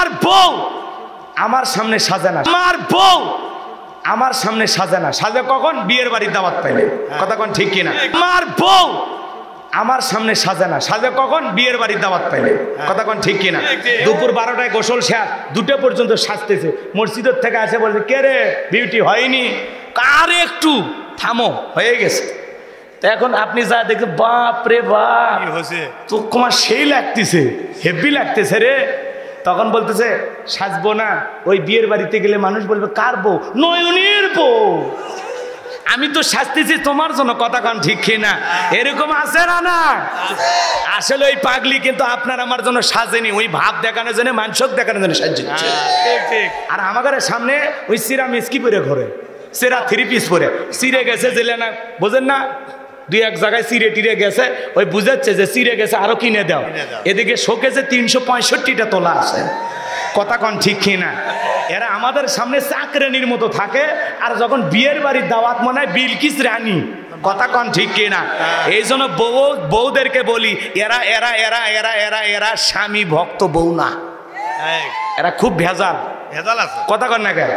আমার বউ আমার সামনে সাজে না, আমার বউ আমার সামনে সাজে না। সাজে কখন? বিয়ের বাড়ির দাওয়াত পাইলে। কথা কোন ঠিক কিনা? আমার বউ আমার সামনে সাজে না, সাজে কখন? বিয়ের বাড়ির দাওয়াত পাইলে। কথা কোন ঠিক কিনা? দুপুর 12টায় গোসল শেষ, 2টা পর্যন্ত সাজতেছে, মসজিদের থেকে আসে বলছে কে রে বিউটি হয়নি? কার একটু থামো, হয়ে গেছে। এখন আপনি যা দেখে বাপ রে বাপ তো তোমার সেই লাগতেছে, হেভি লাগতেছে রে। তখন বলতেছে সাজবো না, ওই বিয়ের বাড়িতে গেলে মানুষ বলবে কার বউ? নয়নের বউ। আমি তো সাজতেছি তোমার জন্য। কথা কান ঠিক কিনা? এরকম আছে না? না আসলে ওই পাগলি কিন্তু আপনার আমার জন্য সাজেনি, ওই ভাব দেখানোর জন্য, মানসক দেখানোর জন্য সাজছে। আর আমাদের সামনে ওই সিরা মিসকি পরে ঘরে, সেরা 3 পিস পরে সিরে গেছে, জেলে না বোঝেন না, 2-1 জায়গায় সিরে টিরে গেছে, ওই বুঝাচ্ছে যে সিরে গেছে আরো কিনে দাও। এদিকে শোকেসে 365টা তোলা আছে। কথা কন ঠিক কিনা? এরা আমাদের সামনে চাকরানির মতো থাকে, আর যখন বিয়ের বাড়ির দাওয়াত মনে হয় বিলকিস রানী। কথা কন ঠিক কিনা? এই জন্য বউদেরকে বলি এরা এরা এরা এরা এরা এরা স্বামী ভক্ত বউ না, এরা খুব ভেজাল আছে। কথা কন না কেন?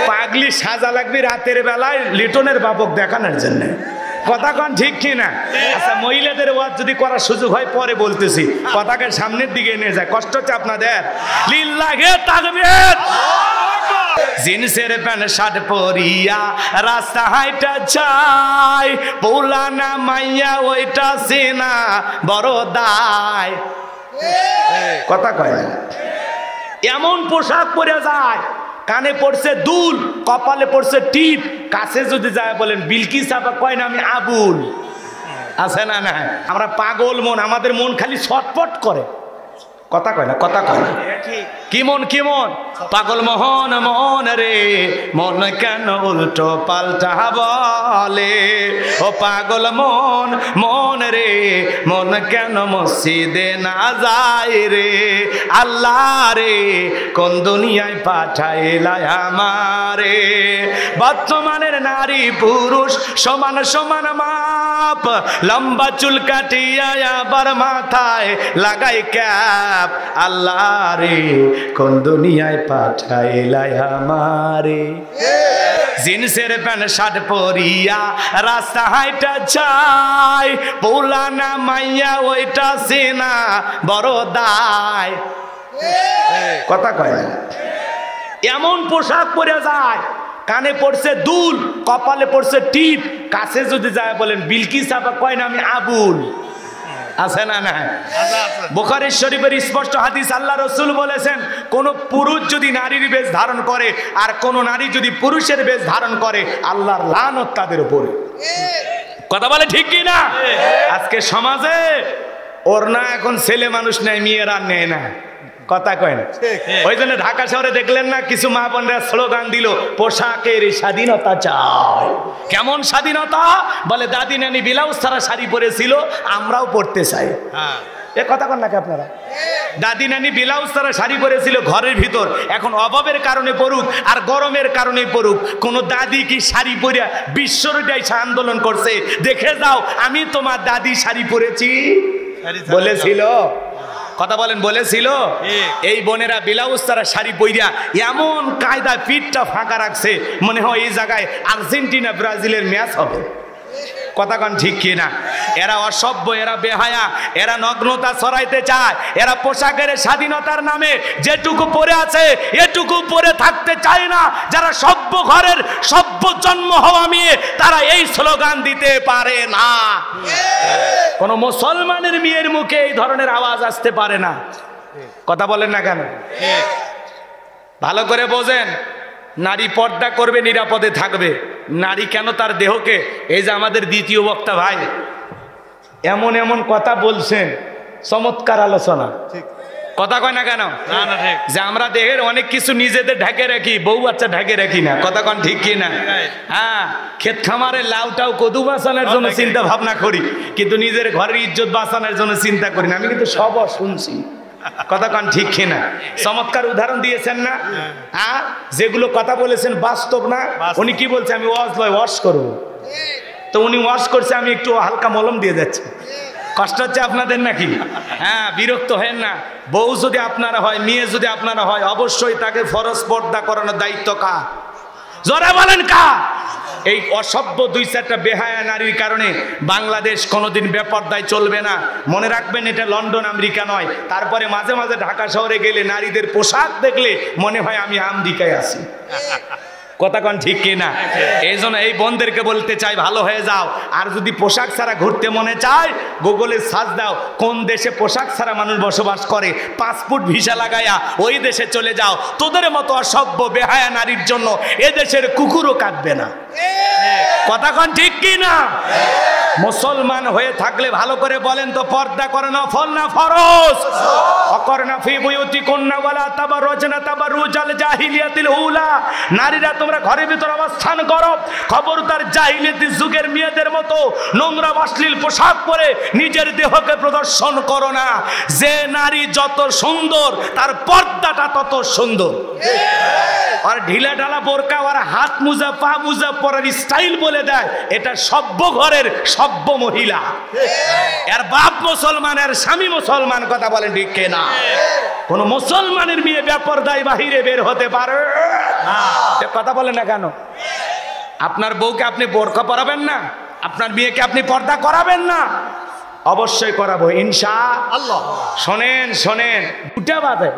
পাগলি সাজা লাগবে রাতের বেলায় লিটনের বাবক দেখানোর জন্য। কথা কন ঠিক কিনা? আচ্ছা মহিলাদের ওয়াজ যদি করার সুযোগ হয় পরে বলতেছি, কথাকে সামনের দিকে নিয়ে যায়। কষ্ট হচ্ছে আপনাদের? লিল্লাহে তাকবীর। জিন্সের প্যান্ট শার্ট পরিয়া রাস্তা হাইটা যায়, পৌলানা মাইয়া ওইটা সিনা বড় দায়। কথা কয় না? এমন পোশাক পরে যায়, কানে পড়ছে দুল, কপালে পড়ছে টিপ, কাছে যদি যায় বলেন বিলকিস আপা, কয় না আমি আবুল। আছে না? না আমরা পাগল মন, আমাদের মন খালি ছটফট করে। কথা কয় না? কথা কয় না? কি মন? কি মন? পাগল মোহন মন রে, মন কেন উল্টো পাল্টা বলে? ও পাগল মন মন রে, মন কেন মসজিদে না যায় রে? আল্লাহ রে কোন দুনিয়ায় পাঠাইলা আমারে? বর্তমানের নারী পুরুষ সমান সমান মাপ, লম্বা চুল কাটিয়া আবার মাথায় লাগাই ক্যাপ। আল্লাহ রে কোন দুনিয়ায় পাঠাইলা আমারে? জিন্সের প্যান্ট শার্ট পরিয়া রাস্তা হাইটা যায়, পৌলানা মাইয়া ওইটা সিনা বড় দায়। কথা কয় না? এমন পোশাক পরে যায়, কানে পড়ছে দুল, কপালে পড়ছে টিপ, কাছে যদি যায় বলেন বিলকিস আপা, কয় না আমি আবুল। আছে না? না বুখারী শরীফের স্পষ্ট হাদিস, আল্লাহ রাসূল বলেছেন কোন পুরুষ যদি নারীর বেশ ধারণ করে আর কোন নারী যদি পুরুষের বেশ ধারণ করে, আল্লাহর লানত তাদের উপরে। কথা বলে ঠিক কি না? আজকে সমাজে ওড়না এখন ছেলে মানুষ নেয়, মেয়েরা নেয় না। কথা কয় না? ওই জন্য ঢাকা শহরে দেখলেন না কিছু মা বোনরা স্লোগান দিল পোশাকের স্বাধীনতা চাই। কেমন স্বাধীনতা? বলে দাদি নানি ব্লাউজ ছাড়া শাড়ি পরেছিল, আমরাও পরতে চাই। এ কথা কন নাকি আপনারা? দাদি নানি ব্লাউজ ছাড়া শাড়ি পরেছিল ঘরের ভিতর, এখন অভাবের কারণে পড়ুক আর গরমের কারণে পড়ুক, কোন দাদি কি শাড়ি পরে বিশ্বটাই আন্দোলন করছে? দেখে যাও আমি তোমার দাদি শাড়ি পরেছি বলেছিল? কথা বলেন বলেছিল? এই বোনেরা ব্লাউজ ছাড়া শাড়ি পইরা এমন কায়দা পিঠটা ফাঁকা রাখছে, মনে হয় এই জায়গায় আর্জেন্টিনা ব্রাজিলের ম্যাচ হবে। কথা কন ঠিক কি না? এরা অসভ্য, এরা বেহায়া, এরা নগ্নতা ছড়াইতে চায়, এরা পোশাকের স্বাধীনতার নামে যেটুকু পরে আছে এটুকু পরে থাকতে চায় না। যারা সভ্য ঘরের সভ্য জন্ম হওয়া মেয়ে, তারা এই স্লোগান দিতে পারে না। কোন মুসলমানের মেয়ের মুখে এই ধরনের আওয়াজ আসতে পারে না। কথা বলেন না কেন? ভালো করে বোঝেন, নারী পর্দা করবে, নিরাপদে থাকবে। নারী কেন তার দেহকে, এই যে আমাদের দ্বিতীয় বক্তা ভাই এমন এমন কথা বলছেন, চমৎকার আলোচনা। কথা কয় না কেন? যে আমরা দেহের অনেক কিছু নিজেদের ঢেকে রাখি, বউ বাচ্চা ঢেকে রাখি না। কথা কন ঠিক কি না? হ্যাঁ, ক্ষেত খামারে লাউটাও কদু বাঁচানোর জন্য চিন্তা ভাবনা করি, কিন্তু নিজের ঘরের ইজ্জত বাঁচানোর জন্য চিন্তা করি না। আমি কিন্তু সব শুনছি। কথা কন ঠিক কিনা? চমৎকার উদাহরণ দিয়েছেন না? যেগুলো কথা বলেছেন বাস্তব না? উনি কি বলছে? আমি ওয়াশ করবো, তো উনি ওয়াশ করছে, আমি একটু হালকা মলম দিয়ে যাচ্ছি। কষ্ট হচ্ছে আপনাদের নাকি? হ্যাঁ, বিরক্ত হেন না। বউ যদি আপনারা হয়, মেয়ে যদি আপনারা হয়, অবশ্যই তাকে ফরজ পর্দা করানোর দায়িত্ব কার? জোরে বলেন কার? এই অসভ্য 2-4টা বেহায়া নারীর কারণে বাংলাদেশ কোনোদিন বেপরদায় চলবে না। মনে রাখবেন, এটা লন্ডন আমেরিকা নয়। তারপরে মাঝে মাঝে ঢাকা শহরে গেলে নারীদের পোশাক দেখলে মনে হয় আমি আমেরিকায় আছি। কথা কন ঠিক কিনা? এই জন্য এই বোনদেরকে বলতে চাই, ভালো হয়ে যাও। আর যদি পোশাক ছাড়া ঘুরতে মনে চায়, গুগলে সার্চ দাও কোন দেশে পোশাক ছাড়া মানুষ বসবাস করে, পাসপোর্ট ভিসা লাগাইয়া ওই দেশে চলে যাও। তোদের মতো অসভ্য বেহায়া নারীর জন্য এ দেশের কুকুরও কাঁদবে না। কথা কন ঠিক কিনা? মুসলমান হয়ে থাকলে ভালো করে বলেন তো, পর্দা করে নফল না ফরজ? অকরনা ফি বুয়ুতিকুন্না ওয়ালা তাবাররুজনা তাবাররুজাল জাহিলিয়াতিল উলা। নারীরা তোমরা ঘরের ভিতর অবস্থান করো, খবরদার জাহিলিয়াতি যুগের মেয়েদের মতো নোংরা অশ্লীল পোশাক পরে নিজের দেহকে প্রদর্শন করো না। যে নারী যত সুন্দর তার পর্দাটা তত সুন্দর। আর ঢিলা ঢালা বোরকা আর হাত মোজা পা মোজা পরার স্টাইল বলে দেয় এটা সভ্য ঘরের সভ্য মহিলা। এর বাপ মুসলমান, এর স্বামী মুসলমান। কথা বলেন ঠিক কিনা? কোন মুসলমানের মেয়ে বেপরদায় বাহিরে বের হতে পারে না। কথা বলেন না কেন? আপনার বউকে আপনি বোরকা পরাবেন না? আপনার মেয়েকে আপনি পর্দা করাবেন না? অবশ্যই করাবো ইনশাআল্লাহ। শোনেন শোনেন, দুটা বাদে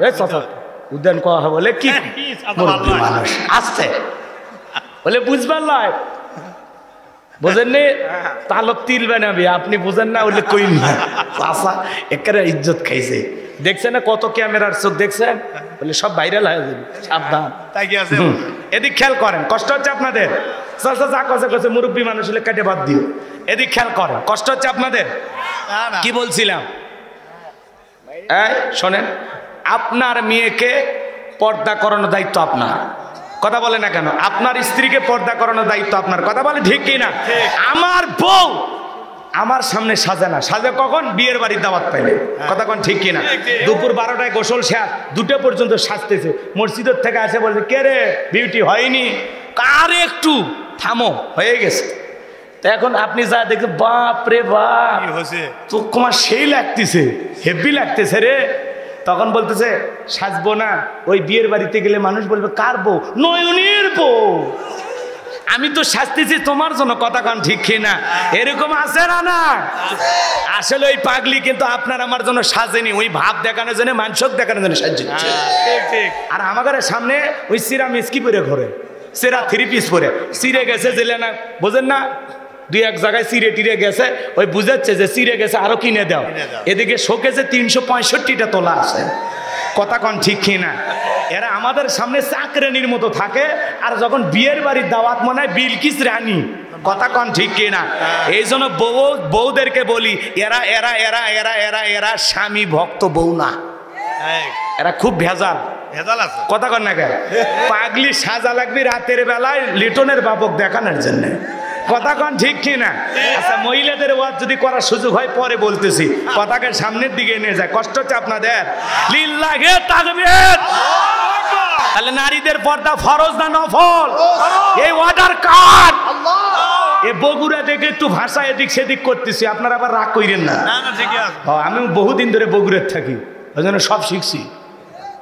উদ্যান কথা বলে কি মানুষ আসছে বলে বুঝবার নয়, বোঝেননি? তালব তিল বানাবি, আপনি বুঝেন না বলে কই না। চাষা একেবারে ইজ্জত খাইছে। দেখছেন না কত ক্যামেরার চোখ? দেখছেন? বলে সব ভাইরাল হয়ে যাবে, সাবধান। এদিক খেয়াল করেন, কষ্ট হচ্ছে আপনাদের? যা কথা কছে মুরব্বী মানুষ হলে কেটে বাদ দিও। এদিক খেয়াল করেন, কষ্ট হচ্ছে আপনাদের? কি বলছিলাম? শোনেন, আপনার মেয়েকে পর্দা করানোর দায়িত্ব আপনার। কথা বলে না কেন? আপনার স্ত্রীকে পর্দা করানোর দায়িত্ব আপনার। কথা বলে ঠিক কিনা? আমার বউ আমার সামনে সাজে না। সাজে কখন? বিয়ের বাড়ির দাওয়াত পাইলে। কথা কন ঠিক কিনা? দুপুর 12টায় গোসল শেষ, 2টা পর্যন্ত সাজতেছে। মসজিদের থেকে আসে বলছে, কে রে বিউটি হয়নি? কার একটু থামো, হয়ে গেছে। তো এখন আপনি যা দেখে, বাপ রে বাপ, তো তোমার সেই লাগতেছে, হেভি লাগতেছে রে। তখন বলতেছে সাজবো না, ওই বিয়ের বাড়িতে গেলে মানুষ বলবে কার বউ? নয়নের বউ। আমি তো সাজতেছি তোমার জন্য। কথা কন ঠিক কিনা? এরকম আছে না? না আসলে ওই পাগলি কিন্তু আপনার আমার জন্য সাজেনি, ওই ভাব দেখানোর জন্য, মানসক দেখানোর জন্য সাজছে। আর আমাদের সামনে ওই সিরা মিসকি পরে ঘরে, সিরা 3 পিস পরে সিরে গেছে, জেলে না, বোঝেন না? 2-1 জায়গায় সিরে টিরে গেছে, ওই বুঝাচ্ছে যে সিরে গেছে, আরো কিনে দাও। এদিকে শোকেছে 365টা তোলা আছে। কথা কন ঠিক কিনা? এরা আমাদের সামনে চাকরানির মতো থাকে, আর যখন বিয়ের বাড়ির দাওয়াত মনে হয় বিলকিস রানী। কথা কন ঠিক কিনা? এই জন্য বউদেরকে বলি, এরা এরা এরা এরা এরা এরা স্বামী ভক্ত বউ না, এরা খুব ভেজাল আছে। কথা কন না কেন? পাগলি সাজা লাগবে রাতের বেলায় লিটনের বাবক দেখানোর জন্য। কথা কন ঠিক কিনা? আচ্ছা, মহিলাদের ওয়াজ যদি করার সুযোগ হয় পরে বলতেছি, কথাকে সামনের দিকে নিয়ে যায়। কষ্ট হচ্ছে আপনাদের? লিল্লাহে তাকবীর। তাহলে নারীদের পর্দা ফরজ না নফল? এই অর্ডার কার? এ বগুড়া থেকে একটু ভাষা এদিক সেদিক করতেছি, আপনারা আবার রাগ কইরেন না। আমি বহুদিন ধরে বগুড়ার থাকি, ওই জন্য সব শিখছি।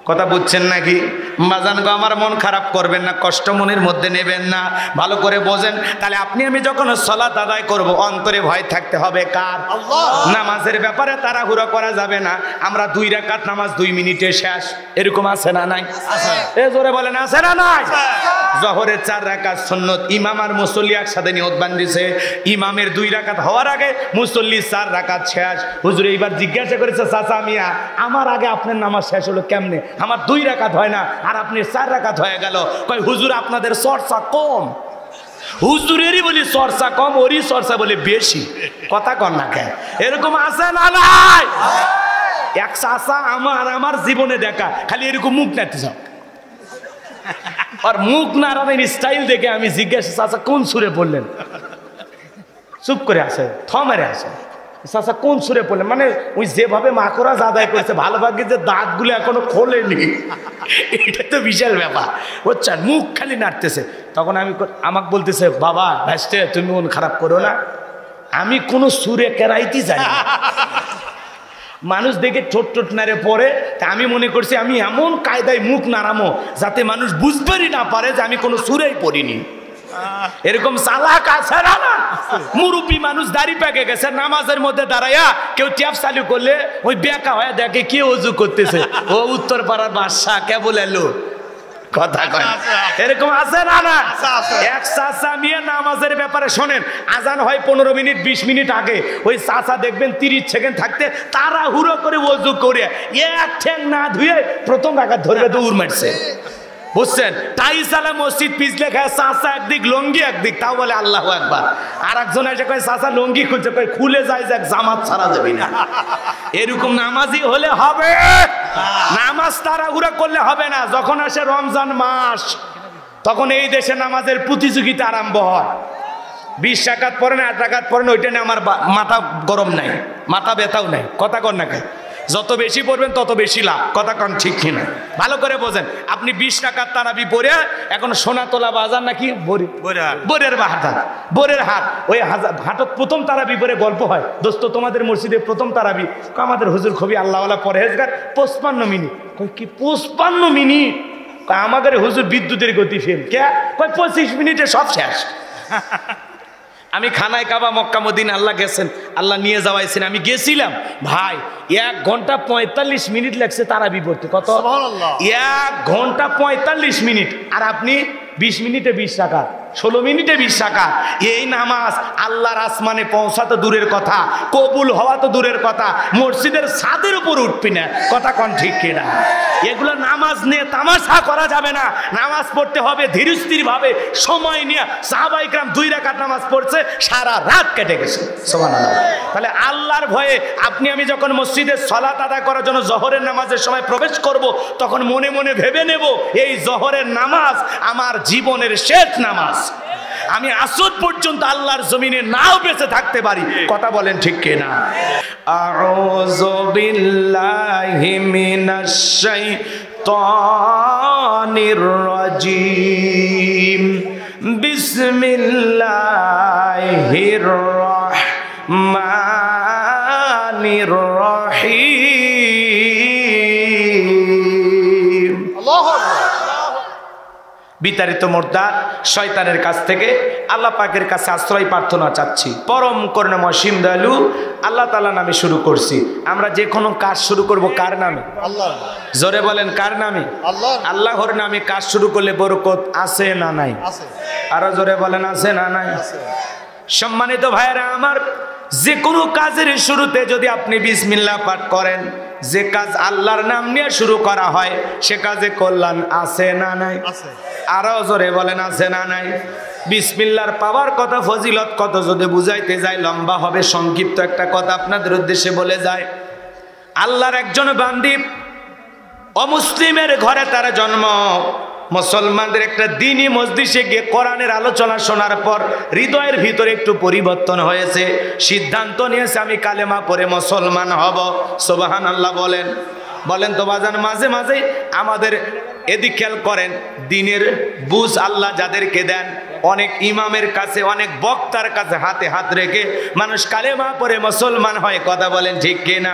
কথা বুঝছেন নাকি? মাজান গো, আমার মন খারাপ করবেন না, কষ্ট মনের মধ্যে নেবেন না, ভালো করে বোঝেন। তাহলে আপনি আমি যখন সালাত আদায় করব, অন্তরে ভয় থাকতে হবে কার? নামাজের ব্যাপারে তাড়াহুড়ো করা যাবে না। আমরা 2 রাকাত নামাজ 2 মিনিটে শেষ, এরকম আছে না নাই? এ জোরে বলেন, আছে না নাই? জোহরের 4 রাকাত সুন্নত, ইমাম আর মুসল্লি একসাথে নিয়ত বান্ধিছে। ইমামের 2 রাকাত হওয়ার আগে মুসল্লি 4 রাকাত শেষ। হুজুর এইবার জিজ্ঞাসা করেছে, চাচা মিয়া, আমার আগে আপনার নামাজ শেষ হলো কেমনে? আমার 2 রাকাত হয় না, আর আপনি 4 রাকাত হয়ে গেল। কয় হুজুর আপনাদের চর্চা কম। হুজুরেরই বলি চর্চা কম, ওরই চর্চা বলে বেশি। কথা কন না কেন? এরকম আছে না নাই? এক চাচা আমার জীবনে দেখা, খালি এরকম মুখ নাড়তে চাও, আর মুখ নাড়ানোর স্টাইল দেখে আমি জিজ্ঞাসা, চাচা কোন সুরে বললেন? চুপ করে আছে, থমেরে আছে। চাচা কোন সুরে পড়লেন? মানে ওই যেভাবে মাকড়া আদায় করেছে, ভালো ভাগ্যে যে দাঁতগুলো এখনো খোলেনি, এটা তো বিশাল ব্যাপার। বুঝছেন? মুখ খালি নাড়তেছে। তখন আমি আমাকে বলতেছে, বাবা ভাসতে তুমি মন খারাপ করো না, আমি কোনো সুরে কেরাইতে জানি না। মানুষ দেখে ঠোঁট ঠোঁট নাড়ে পড়ে, তা আমি মনে করছি আমি এমন কায়দায় মুখ নাড়ামো যাতে মানুষ বুঝতেই না পারে যে আমি কোনো সুরেই পড়িনি। এরকম চালাক আছে না? মুরব্বী মানুষ দাড়ি পেকে গেছে, নামাজের মধ্যে দাঁড়াইয়া কেউ ট্যাপ চালু করলে ওই বেকা হয়ে দেখে কে ওযু করতেছে, ও উত্তর পাড়ার বাদশা কেবল এলো। কথা কয় এরকম আছে না? না, এক চাচা মিয়া নামাজের ব্যাপারে শোনেন, আজান হয় 15 মিনিট 20 মিনিট আগে, ওই চাচা দেখবেন 30 সেকেন্ড থাকতে তারা হুড়ো করে ওযু করে এক ঠ্যাং না ধুয়ে প্রথম রাকাত ধরে দৌড় মারছে, বুঝছেন? টাইসালা মসজিদ পিছলে খায়, চাচা একদিক লঙ্গি একদিক, তাও বলে আল্লাহু আকবার। আর একজন এসে কয় চাচা লঙ্গি খুলছে, কয় খুলে যায় যাক, জামাত ছাড়া যাবে না। এরকম নামাজি হলে হবে? নামাজ তাড়াহুড়া করলে হবে না। যখন আসে রমজান মাস তখন এই দেশে নামাজের প্রতিযোগিতা আরম্ভ হয়। 20 রাকাত পড়েন 8 রাকাত পড়েন, ওইটা নিয়ে আমার মাথা গরম নাই, মাথা ব্যথাও নাই। কথা কন না কেন? যত বেশি পড়বেন তত বেশি লাভ। কথা কন ঠিক কিনা? ভালো করে বোঝেন। আপনি 20 রাকাত তারাবি পড়ে এখন সোনাতলা বাজার নাকি বোরের হাট, ওই হাটত প্রথম তারাবি পরে গল্প হয়, দোস্ত তোমাদের মসজিদে প্রথম তারাবি, আমাদের হুজুর খুবই আল্লাহওয়ালা পরহেজগার, 55 মিনিট। কি 55 মিনিট? আমাদের হুজুর বিদ্যুতের গতি ফেল। কে? 25 মিনিটে সব শেষ। আমি খানায় কাবা মক্কা মদিনা আল্লাহ গেছেন, আল্লাহ নিয়ে যাওয়াইছেন, আমি গেছিলাম ভাই, 1 ঘন্টা 45 মিনিট লাগছে তারাবি পড়তে। কত? 1 ঘন্টা 45 মিনিট। আর আপনি 20 মিনিটে 20 রাকাত, 16 মিনিটে 20 রাকাত। এই নামাজ আল্লাহর আসমানে পৌঁছা তো দূরের কথা, কবুল হওয়া তো দূরের কথা, মসজিদের ছাদের উপর উঠবি না। কথা কন ঠিক কিনা? এগুলো নামাজ নিয়ে তামাশা করা যাবে না। নামাজ পড়তে হবে ধীরস্থির ভাবে, সময় নিয়ে। সাহাবায়ে কেরাম 2 রাকাত নামাজ পড়ছে, সারা রাত কেটে গেছে। সুবহানাল্লাহ। তাহলে আল্লাহর ভয়ে আপনি আমি যখন মসজিদে সালাত আদায় করার জন্য জোহরের নামাজের সময় প্রবেশ করব, তখন মনে মনে ভেবে নেব এই জোহরের নামাজ আমার জীবনের শেষ নামাজ। আমি আসর পর্যন্ত আল্লাহর জমিনে নাও বেঁচে থাকতে পারি। কথা বলেন ঠিক কিনা? আউযু বিল্লাহি মিনাশ শাইতানির রাজিম। বিসমিল্লাহির রাহমানির রহিম। আল্লাহু আকবার। বিতাড়িত মুর্দাত শয়তানের কাছ থেকে আল্লাহ পাকের কাছে আশ্রয় প্রার্থনা চাচ্ছি। পরম করুণাময় অসীম দয়ালু আল্লাহ তাআলা নামে শুরু করছি। আমরা যে কোনো কাজ শুরু করব কার নামে? আল্লাহর। জোরে বলেন কার নামে? আল্লাহর। আল্লাহর নামে কাজ শুরু করলে বরকত আছে না নাই? আছে। আরো জোরে বলেন আছে না নাই? আছে। সম্মানিত ভাইরা আমার, যে কোনো কাজের শুরুতে যদি আপনি বিসমিল্লাহ পাঠ করেন, যে কাজ আল্লাহর নাম নিয়ে শুরু করা হয় সে কাজে কল্যাণ আছে না নাই? আছে। আরো জোরে বলেন আছে না নাই? বিসমিল্লাহর পাওয়ার কথা, ফজিলত কত যদি বুঝাইতে যাই লম্বা হবে। সংক্ষিপ্ত একটা কথা আপনাদের উদ্দেশ্যে বলে যায়। আল্লাহর একজন বান্দী, অমুসলিমের ঘরে তার জন্ম। মুসলমানদের একটা দ্বীনি মজলিসে গিয়ে কোরআনের আলোচনা শোনার পর হৃদয়ের ভিতরে একটু পরিবর্তন হয়েছে। সিদ্ধান্ত নিয়েছে আমি কালেমা পড়ে মুসলমান হব। সুবহানাল্লাহ বলেন। বলেন তো বাজান, মাঝে মাঝে আমাদের এদিক খেয়াল করেন, দ্বীনের বুঝ আল্লাহ যাদেরকে দেন, অনেক ইমামের কাছে অনেক বক্তার কাছে হাতে হাত রেখে মানুষ কালেমা পড়ে মুসলমান হয়। কথা বলেন ঠিক কিনা?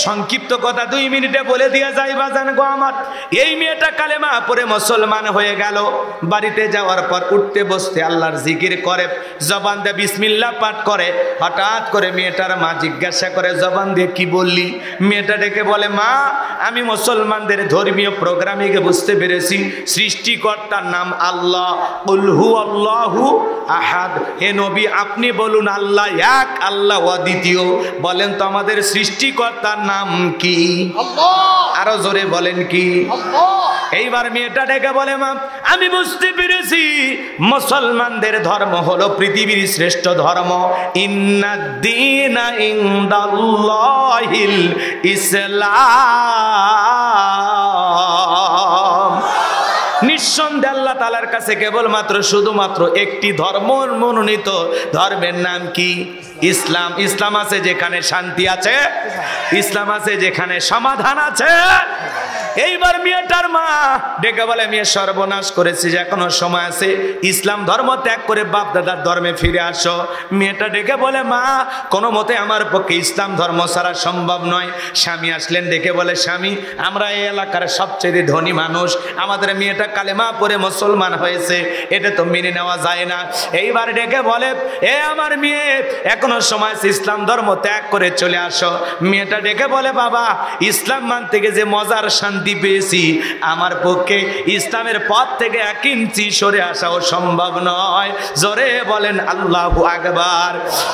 সংক্ষিপ্ত কথা 2 মিনিটে বলে দিয়ে যাই বাজান গো আমার। এই মেয়েটা কালেমা পড়ে মুসলমান হয়ে গেল। বাড়িতে যাওয়ার পর উঠতে বসতে আল্লাহর জিকির করে, জবান দিয়ে বিসমিল্লাহ পাঠ করে। হঠাৎ করে মেয়েটার মা জিজ্ঞাসা করে, জবান দিয়ে কি বললি? মেয়েটা ডেকে বলে, মা আমি মুসলমানদের ধর্মীয় প্রোগ্রামে বুঝতে পেরেছি সৃষ্টিকর্তার নাম আল্লাহ। কুল হুয়াল্লাহু আহাদ। হে নবী আপনি বলুন আল্লাহ এক, আল্লাহ অদ্বিতীয়। বলেন তো আমাদের সৃষ্টিকর্তার নাম কি? আল্লাহ। আরো জোরে বলেন কি? আল্লাহ। এইবার মেয়েটা ডেকে বলে, মা আমি বুঝতে পেরেছি মুসলমানদের ধর্ম হলো পৃথিবীর শ্রেষ্ঠ ধর্ম। ইন্নাদ-দীনা ইনদাল্লাহিল ইসলাম। নিঃসন্দেহে আল্লাহ তাআলার কাছে কেবলমাত্র শুধুমাত্র একটি ধর্ম মনোনীত, ধর্মের নাম কি? ইসলাম। ইসলাম আছে যেখানে শান্তি আছে, ইসলাম আছে যেখানে সমাধান আছে, এইবার মেয়েটার মা ডেকে বলে, মেয়ে সর্বনাশ করেছিস, এখনো সময় আছে, ইসলাম ধর্ম ত্যাগ করে বাপ দাদার ধর্মে ফিরে আসো। মেয়েটা ডেকে বলে, মা কোনো মতে আমার পক্ষে ইসলাম ধর্ম ছাড়া সম্ভব নয়। স্বামী আসলেন, ডেকে বলে, স্বামী আমরা এই এলাকার সবচেয়ে ধনী মানুষ, আমাদের মেয়েটা কালেমা পড়ে মুসলমান হয়েছে, এটা তো মেনে নেওয়া যায় না। এইবার ডেকে বলে, এ আমার মেয়ে এখনো সময় আছে, ইসলাম ধর্ম ত্যাগ করে চলে আসো। মেয়েটা ডেকে বলে, বাবা ইসলাম মানতে গিয়ে যে মজার শান্তি পেয়েছি, আমার পক্ষে ইসলামের পথ থেকে 1 ইঞ্চি সরে আসাও সম্ভব নয়। জোরে বলেন আল্লাহু আকবার।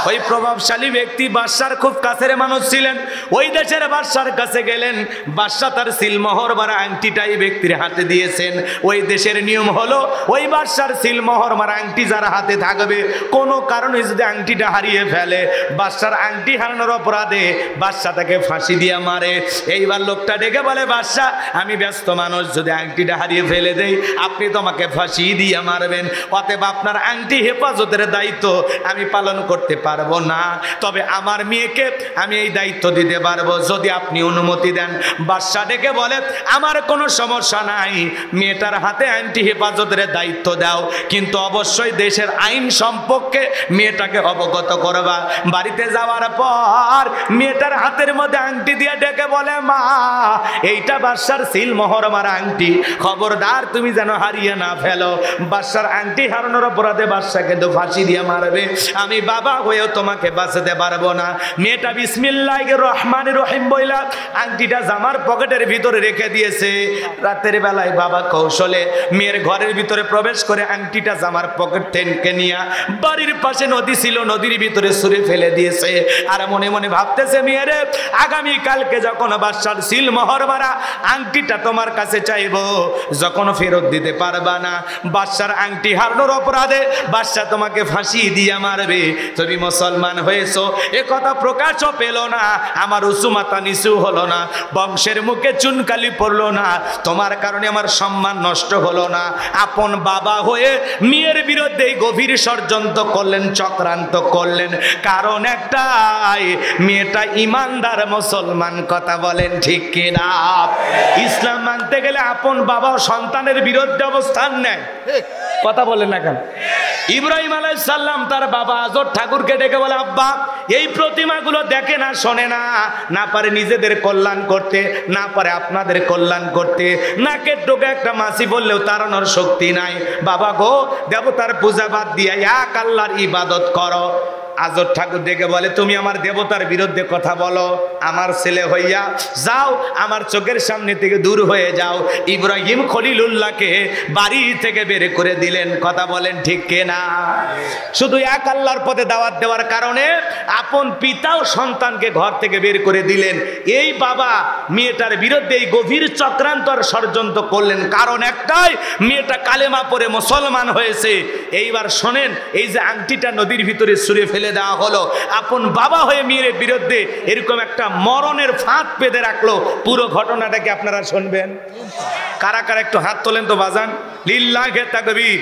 ওই প্রভাবশালী ব্যক্তি বাদশার খুব কাছের মানুষ ছিলেন, ওই দেশের বাদশার কাছে গেলেন। বাদশা তার সিলমোহর মারা আংটিটাই ব্যক্তির হাতে দিয়েছেন। ওই দেশের নিয়ম হলো, ওই বাদশার সিলমোহর মারা আংটি যার হাতে থাকবে, কোনো কারণে যদি আংটিটা হারিয়ে ফেলে, বাদশার আংটি হারানোর অপরাধে বাদশা তাকে ফাঁসি দিয়ে মারে। এইবার লোকটা ডেকে বলে, বাদশা আমি ব্যস্ত মানুষ, যদি আংটিটা হারিয়ে ফেলে দেই আপনি তো আমাকে ফাঁসি দিয়ে মারবেন, অতএব আপনার আংটি হেফাজতের দায়িত্ব আমি পালন করতে পারবো না, তবে আমার মেয়েকে আমি এই দায়িত্ব দিতে পারবো যদি আপনি অনুমতি দেন। বাদশা ডেকে বলে, আমার কোনো সমস্যা নাই, মেয়েটার হাতে আংটি হেফাজতের দায়িত্ব দাও, কিন্তু অবশ্যই দেশের আইন সম্পর্কে মেয়েটাকে অবগত করবা। বাড়িতে যাওয়ার পর মেয়েটার হাতের মধ্যে আংটি দিয়ে ডেকে বলে, মা এইটা বাদশার সিলমোহর মারা আংটি, খবরদার তুমি যেন হারিয়ে না ফেলো। বাদশার আংটি হারানোর অপরাধে বাদশাকে তো ফাঁসি দিয়ে মারবে, আমি বাবা হয়েও তোমাকে বাঁচাতে পারবো না। মেয়েটা বিসমিল্লাহির রহমানির রহিম বইলা আংটিটা জামার পকেটের ভিতরে রেখে দিয়েছে। রাতের বেলায় বাবা কৌশলে মেয়ের ঘরের ভিতরে প্রবেশ করে আংটিটা জামার পকেট থেকে নিয়ে বাড়ির পাশে নদী ছিল, নদীর ভিতরে ছুঁড়ে ফেলে দিয়েছে। আর মনে মনে ভাবতেছে, মেয়েরে আগামী কালকে যখন বাদশার সিলমোহর মারা আংটিটা তোমার কাছে চাইবো, যখন ফেরত দিতে পারবা না, বাদশার আংটি হারানোর অপরাধে বাদশা তোমাকে ফাঁসি দিয়ে মারবে। তুমি মুসলমান হয়েছো এ কথা প্রকাশও পেল না, আমার উঁচু মাথা নিচু হলো না, বংশের মুখে চুনকালি পড়লো না, তোমার কারণে আমার সম্মান নষ্ট হলো না। আপন বাবা হয়ে মেয়ের বিরুদ্ধে গভীর ষড়যন্ত্র করলেন, চক্রান্ত করলেন, কারণ একটাই, মেয়েটা ইমানদার মুসলমান। কথা বলেন ঠিক কিনা? ইসলাম মানতে গেলে আপন বাবা সন্তানের বিরুদ্ধে অবস্থান নেয়। কথা বলেন না কেন? ইব্রাহিম আলাইহিস সালাম তার বাবা আজর ঠাকুরকে ডেকে বলে, আব্বা এই প্রতিমাগুলো দেখে না, শোনে না, না পারে নিজেদের কল্যাণ করতে, না পারে আপনাদের কল্যাণ করতে, নাকের টোকে একটা মাছি বললেও তাড়ানোর শক্তি নাই। বাবা গো, দেবতার পূজা বাদ দিয়ে এক আল্লাহর ইবাদত করো। আজর ঠাকুর ডেকে বলে, তুমি আমার দেবতার বিরুদ্ধে কথা বলো, আমার ছেলে হইয়া যাও, আমার চোখের সামনে থেকে দূর হয়ে যাও। ইব্রাহিম খলিলুল্লাহকে বাড়ি থেকে বের করে দিলেন। কথা বলেন ঠিক কিনা? শুধু এক আল্লাহর পথে দাওয়াত দেওয়ার কারণে আপন পিতাও সন্তানকে ঘর থেকে বের করে দিলেন। এই বাবা মেয়েটার বিরুদ্ধে এই গভীর চক্রান্তর ষড়যন্ত্র করলেন, কারণ একটাই, মেয়েটা কালেমা পড়ে মুসলমান হয়েছে। এইবার শোনেন, এই যে আংটিটা নদীর ভিতরে ছুঁড়ে ফেলে দেওয়া হলো, আপন বাবা হয়ে মেয়ের বিরুদ্ধে এরকম একটা মরণের ফাঁদ পেতে রাখলো। পুরো ঘটনাটাকে আপনারা শুনবেন। কারা কারা একটু হাত তোলেন তো বাজান, লিল্লাহি তাকবীর।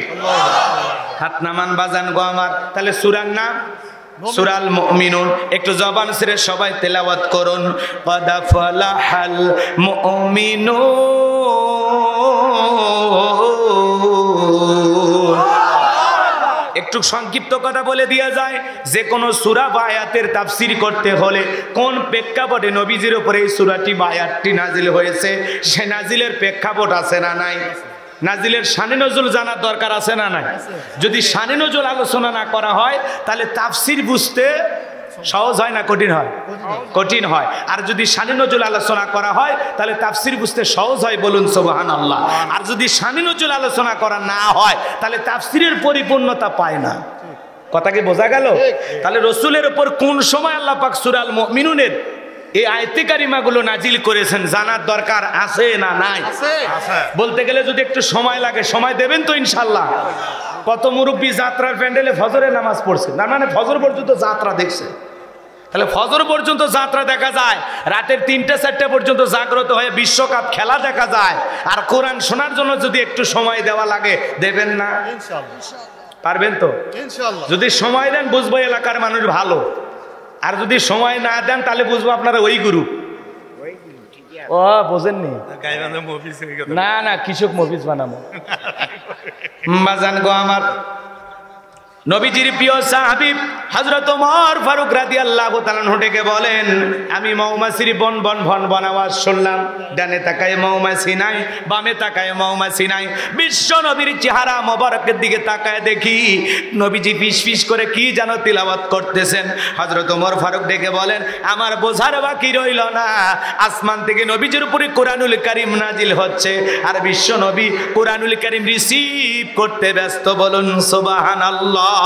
হাত নামান বাজান গো আমার। তাহলে সূরার নাম সূরাল মুমিনুন। একটু জবান ছেড়ে সবাই তেলাওয়াত করুন, ক্বাদ ফালাহাল মুমিনুন। একটু সংক্ষিপ্ত কথা বলে দেওয়া যায়, যে কোনো সূরা বা আয়াতের তাফসীর করতে হলে কোন প্রেক্ষাপটে নবীজির উপরে এই সূরাটি বা আয়াতটি নাজিল হয়েছে, সে নাজিলের প্রেক্ষাপট আছে না নাই? নাজিলের শানে নজুল জানার দরকার আছে না নাই? যদি শানে নজুল আলোচনা না করা হয় তাহলে তাফসীর বুঝতে সহজ হয় না কঠিন হয়? কঠিন হয়। আর যদি শানে নজুল আলোচনা করা হয় তাহলে তাফসীর বুঝতে সহজ হয়, বলুন সুবহানাল্লাহ। আর যদি শানে নজুল আলোচনা করা না হয় তাহলে তাফসীরের পরিপূর্ণতা পায় না। কথা কি বোঝা গেল? তাহলে রসুলের উপর কোন সময় আল্লাহ পাক সূরাল মুমিনুনের এই আয়াতে কারিমাগুলো নাজিল করেছেন জানার দরকার আছে না নাই? বলতে গেলে যদি একটু সময় লাগে, সময় দেবেন তো ইনশাল্লাহ? কত মুরব্বী যাত্রার প্যান্ডেলে ফজরের নামাজ পড়ছে না, মানে ফজর পর্যন্ত যাত্রা দেখছে। তাহলে ফজর পর্যন্ত যাত্রা দেখা যায়, রাতের ৩টা-৪টা পর্যন্ত জাগ্রত হয়ে বিশ্বকাপ খেলা দেখা যায়। আর কোরআন শোনার জন্য যদি একটু সময় দেওয়া লাগে, দেবেন না? পারবেন তো? যদি সময় দেন বুঝবো এলাকার মানুষ ভালো, আর যদি সময় না দেন তাহলে বুঝবো আপনারা ওই গ্রুপ। ও বোঝেননি? না না, কৃষক মফিজ বানাবো। বাজান গো আমার, নবীজির প্রিয় সাহাবী হযরত ওমর ফারুক রাদিয়াল্লাহু তাআলা ডেকে বলেন, আমি মৌমাছির বন বন ভন বন আওয়াজ শুনলাম। ডানে তাকায় মৌমাছি নাই, বামে তাকায় মৌমাছি নাই। বিশ্ব নবীর চেহারা মোবারকের দিকে তাকায় দেখি নবীজি ফিস ফিস করে কি যেন তিলাওয়াত করতেছেন। হযরত ওমর ফারুক ডেকে বলেন, আমার বোঝার বাকি রইল না, আসমান থেকে নবীজির উপরে কোরআনুল কারীম নাজিল হচ্ছে আর বিশ্ব নবী কোরআনুল কারীম রিসিভ করতে ব্যস্ত। বলুন সুবহানাল্লাহ।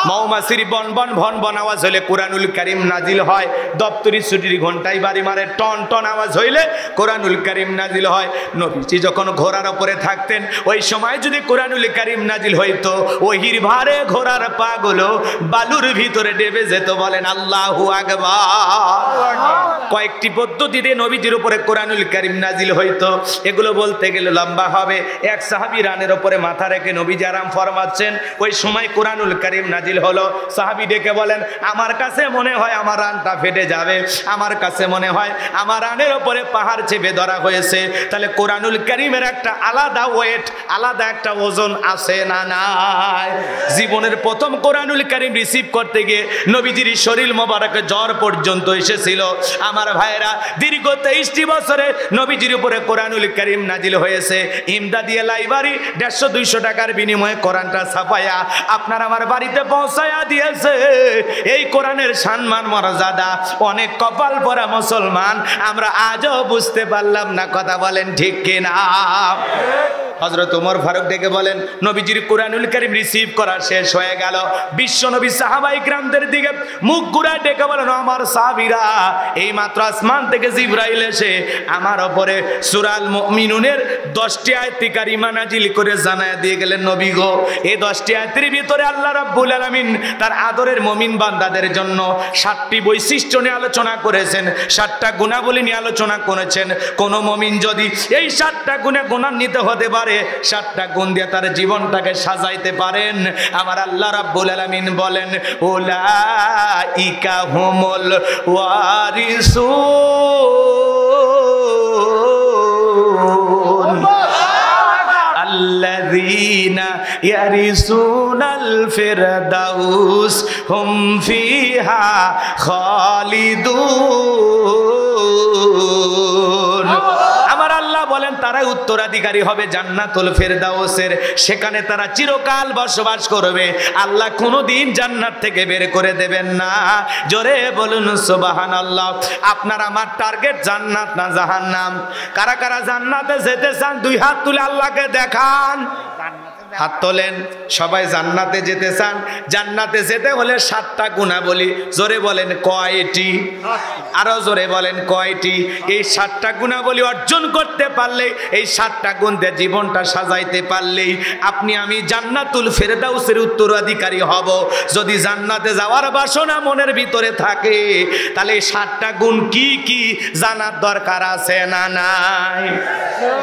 মৌমাছির বন বন ভন বন আওয়াজ হইলে কোরআনুল কারীম নাজিল হয়। দপ্তরি ছুটির ঘন্টায় বাড়ি মারে টন টন আওয়াজ হইলে কোরআনুল কারীম নাজিল হয়। নবীজি যখন ঘোড়ার উপরে থাকতেন ওই সময় যদি কোরআনুল কারীম নাজিল হইতো, ওহির ভারে ঘোড়ার পাগুলো বালুর ভিতরে ডেবে যেত। বলেন আল্লাহু আকবার। কয়েকটি পদ্ধতিতে নবীজির উপরে কোরআনুল কারীম নাজিল হইতো, এগুলো বলতে গেলে লম্বা হবে। এক সাহাবী রানের উপরে মাথা রেখে নবীজি আরাম ফরমাচ্ছেন, ওই সময় কোরআনুল কারীম নাজিল হলো। সাহাবী ডেকে বলেন, আমার কাছে মনে হয় আমার রানটা ফেটে যাবে, আমার কাছে মনে হয় আমার রানের উপরে পাহাড় চেপে ধরা হয়েছে। তাহলে কোরআনুল কারীমের একটা আলাদা ওয়েট, আলাদা একটা ওজন আছে না নাই? জীবনের প্রথম কোরআনুল কারীম রিসিভ করতে গিয়ে নবীজির শরীর মোবারকে জ্বর পর্যন্ত এসেছিল। আমার ভাইরা, দীর্ঘ 23টি বছরে নবীজির উপরে কোরআনুল কারীম নাজিল হয়েছে। ইমদাদিয়া লাইব্রেরি 150-200 টাকার বিনিময়ে কোরআনটা ছাপায়া আপনার আমার বাড়িতে পৌঁছায়া দিয়েছে। এই কোরআনের সম্মান মর্যাদা অনেক কপাল পরা মুসলমান আমরা আজও বুঝতে পারলাম না। কথা বলেন ঠিক কিনা? হযরত ওমর ফারুক ডেকে বলেন, নবীজির কোরআনুল কারীম রিসিভ করা শেষ হয়ে গেল। বিশ্ব নবী সাহাবায়ে কিরামদের দিকে মুখ ঘুরায় ডেকে বলেন, আমার সাহাবীরা, এই মাত্র আসমান থেকে জিবরাইল এসে আমার উপরে সূরা আল মুমিনুনের 10টি আয়াত কারিমা নাজিল করে জানায়া দিয়ে গেলেন, নবী গো, এই 10টি আয়াতের ভিতরে আল্লাহ রাব্বুল আলামিন তার আদরের মুমিন বান্দাদের জন্য 7টি বৈশিষ্ট্য নিয়ে আলোচনা করেছেন, 7টা গুণাবলী নিয়ে আলোচনা করেছেন। কোন মুমিন যদি এই 7টা গুণে গুণান্বিত হতে পারে, 7টা গুণ দিয়ে তার জীবনটাকে সাজাইতে পারেন, আমার আল্লাহ রাব্বুল আলামিন বলেন, উলাইকা হুমুল ওয়ারিসুন আল্লাযীনা ইয়ারিসুনাল ফিরদাউস হুম ফিহা খালিদুন। আমার আল্লাহ বলেন, তারাই উত্তরাধিকারী হবে জান্নাতুল ফিরদাউসের, সেখানে তারা চিরকাল বসবাস করবে। আল্লাহ কোনোদিন জান্নাত থেকে বের করে দেবেন না। জোরে বলুন সুবহানাল্লাহ। আপনার আমার টার্গেট জান্নাত না জাহান্নাম? কারা কারা জান্নাতে যেতে চান দুই হাত তুলে আল্লাহকে দেখান। হাত তোলেন। সবাই জান্নাতে যেতে চান? জান্নাতে যেতে হলে 7টা গুণাবলী। জোরে বলেন কয়টি? আরো জোরে বলেন কয়টি? এই 7টা গুণাবলী অর্জন করতে পারলে, এই 7টা গুণ দিয়ে জীবনটা সাজাইতে পারলেই আপনি আমি জান্নাতুল ফেরদাউসের উত্তরাধিকারী হব। যদি জান্নাতে যাওয়ার বাসনা মনের ভিতরে থাকে, তাহলে এই 7টা গুণ কি কি জানার দরকার আছে না নাই?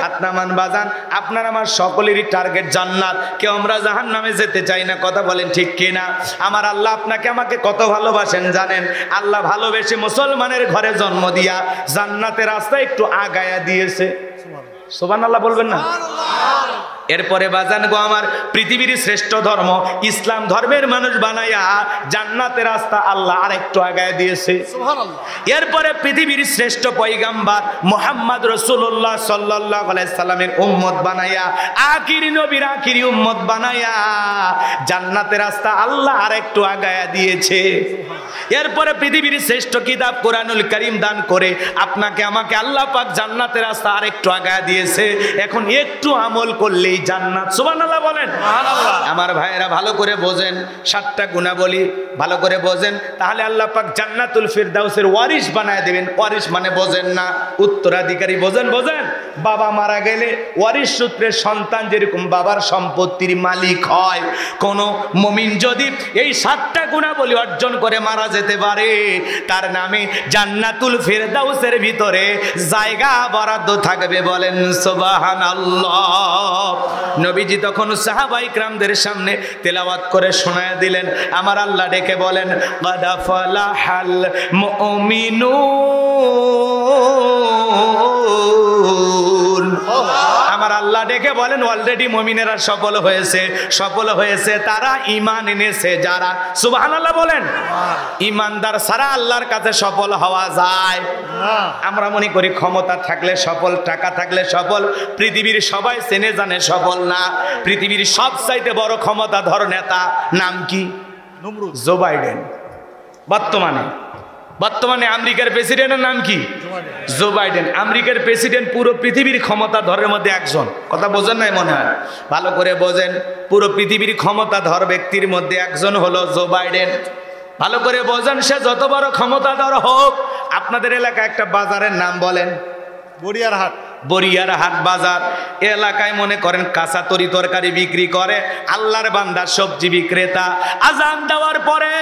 হাত নামান বাজান। আপনার আমার সকলেরই টার্গেট জান্নাত। কেউ আমরা জাহান্নামে যেতে চাই না। কথা বলেন ঠিক কিনা? আমার আল্লাহ আপনাকে আমাকে কত ভালোবাসেন জানেন? আল্লাহ ভালোবেসে মুসলমানের ঘরে জন্ম দিয়া জান্নাতের রাস্তা একটু আগায়া দিয়েছে। সুবহানাল্লাহ বলবেন না? এরপরে বাজান গো আমার, পৃথিবীর শ্রেষ্ঠ ধর্ম ইসলাম ধর্মের মানুষ বানাইয়া জান্নাতের রাস্তা আল্লাহ আরেকটু আগায় দিয়েছে। সুবহানাল্লাহ। এরপরে পৃথিবীর শ্রেষ্ঠ পয়গাম্বর মুহাম্মদ রাসূলুল্লাহ সাল্লাল্লাহু আলাইহি সাল্লামের উম্মত বানাইয়া, আখিরি নবীর আখিরি উম্মত বানাইয়া জান্নাতের রাস্তা আল্লাহ আরেকটু আগায়া দিয়েছে। এরপরে পৃথিবীর শ্রেষ্ঠ কিতাব কোরআনুল কারীম দান করে আপনাকে আমাকে আল্লাহ পাক জান্নাতের রাস্তা আরেকটু আগায়া দিয়েছে। এখন একটু আমল করলেই জান্নাত। সুবহানাল্লাহ বলেন। সুবহানাল্লাহ। আমার ভাইয়েরা ভালো করে বোঝেন, 7টা গুণাবলী ভালো করে বোঝেন, তাহলে আল্লাহ পাক জান্নাতুল ফিরদাউসের ওয়ারিস বানায় দেবেন। ওয়ারিস মানে বোঝেন না? উত্তরাধিকারী। বোঝেন? বোঝেন? বাবা মারা গেলে ওয়ারিস সূত্রে সন্তান যেরকম বাবার সম্পত্তির মালিক হয়, কোন মুমিন যদি এই 7টা গুণাবলী অর্জন করে মারা যেতে পারে, তার নামে জান্নাতুল ফিরদাউসের ভিতরে জায়গা বরাদ্দ থাকবে। বলেন সুবহানাল্লাহ। নবীজি তখন সাহাবায়ে কিরামদের সামনে তেলাওয়াত করে শোনায়া দিলেন। আমার আল্লাহ ডেকে বলেন, কাদ ফালাহাল মুমিনুন ইয়ালামুন। আমার আল্লাহ ডেকে বলেন অলরেডি মুমিনেরা সফল হয়েছে তারা ঈমান এনেছে যারা। সুবহানাল্লাহ বলেন। ঈমানদার ছাড়া আল্লাহর কাছে সফল হওয়া যায় না। আমরা মনে করি ক্ষমতা থাকলে সফল, টাকা থাকলে সফল, পৃথিবীর সবাই চেনে জানে সফল না। পৃথিবীর সবচাইতে বড় ক্ষমতাধর নেতা নাম কি? Joe Biden. বর্তমানে আমেরিকার প্রেসিডেন্টের নাম কি? Joe Biden. আমেরিকার প্রেসিডেন্ট পুরো পৃথিবীর ক্ষমতাধরের মধ্যে একজন। কথা বোঝেন নাই মনে হয়? ভালো করে বোঝেন। পুরো পৃথিবীর ক্ষমতাধর ব্যক্তির মধ্যে একজন হলো জো বাইডেন। ভালো করে বোঝেন। সে যত বড় ক্ষমতাধর হোক, আপনাদের এলাকায় একটা বাজারের নাম বলেন। বরিয়ারহাট বাজার। এলাকায় মনে করেন কাঁচা তরি তরকারি বিক্রি করে, আল্লাহর বান্দা সবজি বিক্রেতা। আজান দেওয়ার পরে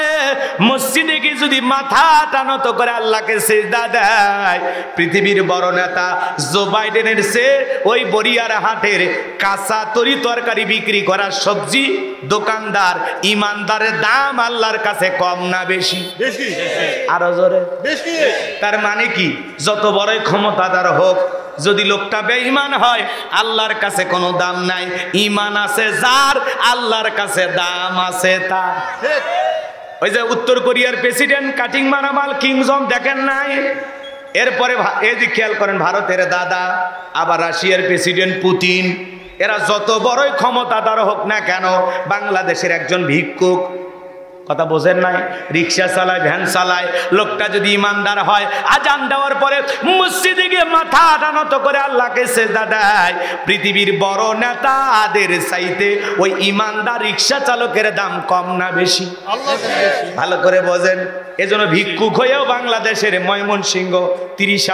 মসজিদে গিয়ে যদি মাথা টানত করে আল্লাহকে সিজদা দেয়, পৃথিবীর বড় নেতা জো বাইডেনের সে ওই বরিয়ারহাটের কাঁচা তরি তরকারি বিক্রি করা সবজি দোকানদার ইমানদারের দাম আল্লাহর কাছে কম না বেশি? আরো জোরে বেশি। তার মানে কি? যত বড়ই ক্ষমতাদার হোক, যদি লোকটা বেঈমান হয়, আল্লাহর কাছে কোনো দাম নাই। ঈমান আছে যার, আল্লাহর কাছে দাম আছে তার। ওই যে উত্তর কোরিয়ার প্রেসিডেন্ট কাটিং মারা মাল কিম জং দেখেন নাই? এরপরে এই যে খেয়াল করেন ভারতের দাদা, আবার রাশিয়ার প্রেসিডেন্ট পুতিন। এরা যত বড়ই ক্ষমতাদার হোক না কেন, বাংলাদেশের একজন ভিক্ষুক, কথা বোঝেন নাই, রিক্সা চালায়, ভ্যান চালায়, লোকটা যদি ইমানদার হয়, আজান দেওয়ার পরে মসজিদে গিয়ে মাথা নত করে আল্লাহকে সিজদা দেয়, পৃথিবীর বড় নেতাদের চাইতে ওই ইমানদার রিক্সা চালকের দাম কম না বেশি? ভালো করে বোঝেন। এজন্য ভিক্ষুক হয়েও বাংলাদেশের ময়মনসিংহ ৩০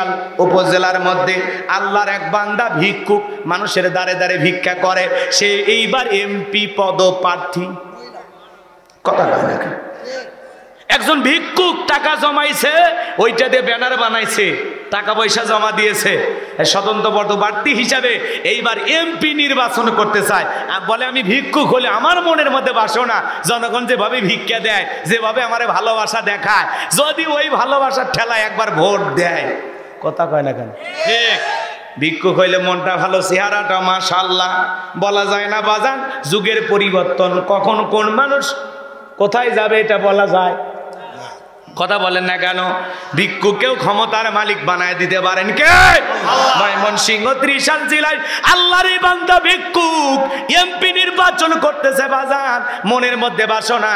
উপজেলার মধ্যে আল্লাহর এক বান্দা ভিক্ষুক, মানুষের দ্বারে দ্বারে ভিক্ষা করে, সে এইবার এমপি পদপ্রার্থী। কথা কয় না? একজন ভিক্ষুক টাকা জমাইছে, ওইটা দিয়ে ব্যানার বানাইছে, টাকা পয়সা জমা দিয়েছে, স্বতন্ত্র পদপ্রার্থী হিসাবে এইবার এমপি নির্বাচন করতে চায়। বলে আমি ভিক্ষুক হলে আমার মনের মধ্যে বাসনা, জনগণ যেভাবে ভিক্ষা দেয়, যেভাবে আমার ভালোবাসা দেখায়, যদি ওই ভালোবাসার ঠেলায় একবার ভোট দেয়। কথা কয় না কেন? ঠিক। ভিক্ষুক হইলে মনটা ভালো, চেহারাটা মাশাআল্লাহ, বলা যায় না বাজান। যুগের পরিবর্তন, কখন কোন মানুষ কোথায় যাবে এটা বলা যায়? কথা বলেন না কেন? ভিক্ষুকেও ক্ষমতার মালিক বানায় দিতে পারেন কে? ময়মনসিংহ ৩০ জেলায় আল্লাহর বান্দা ভিক্ষুক এমপি নির্বাচন করতেছে বাজান। মনের মধ্যে বাসনা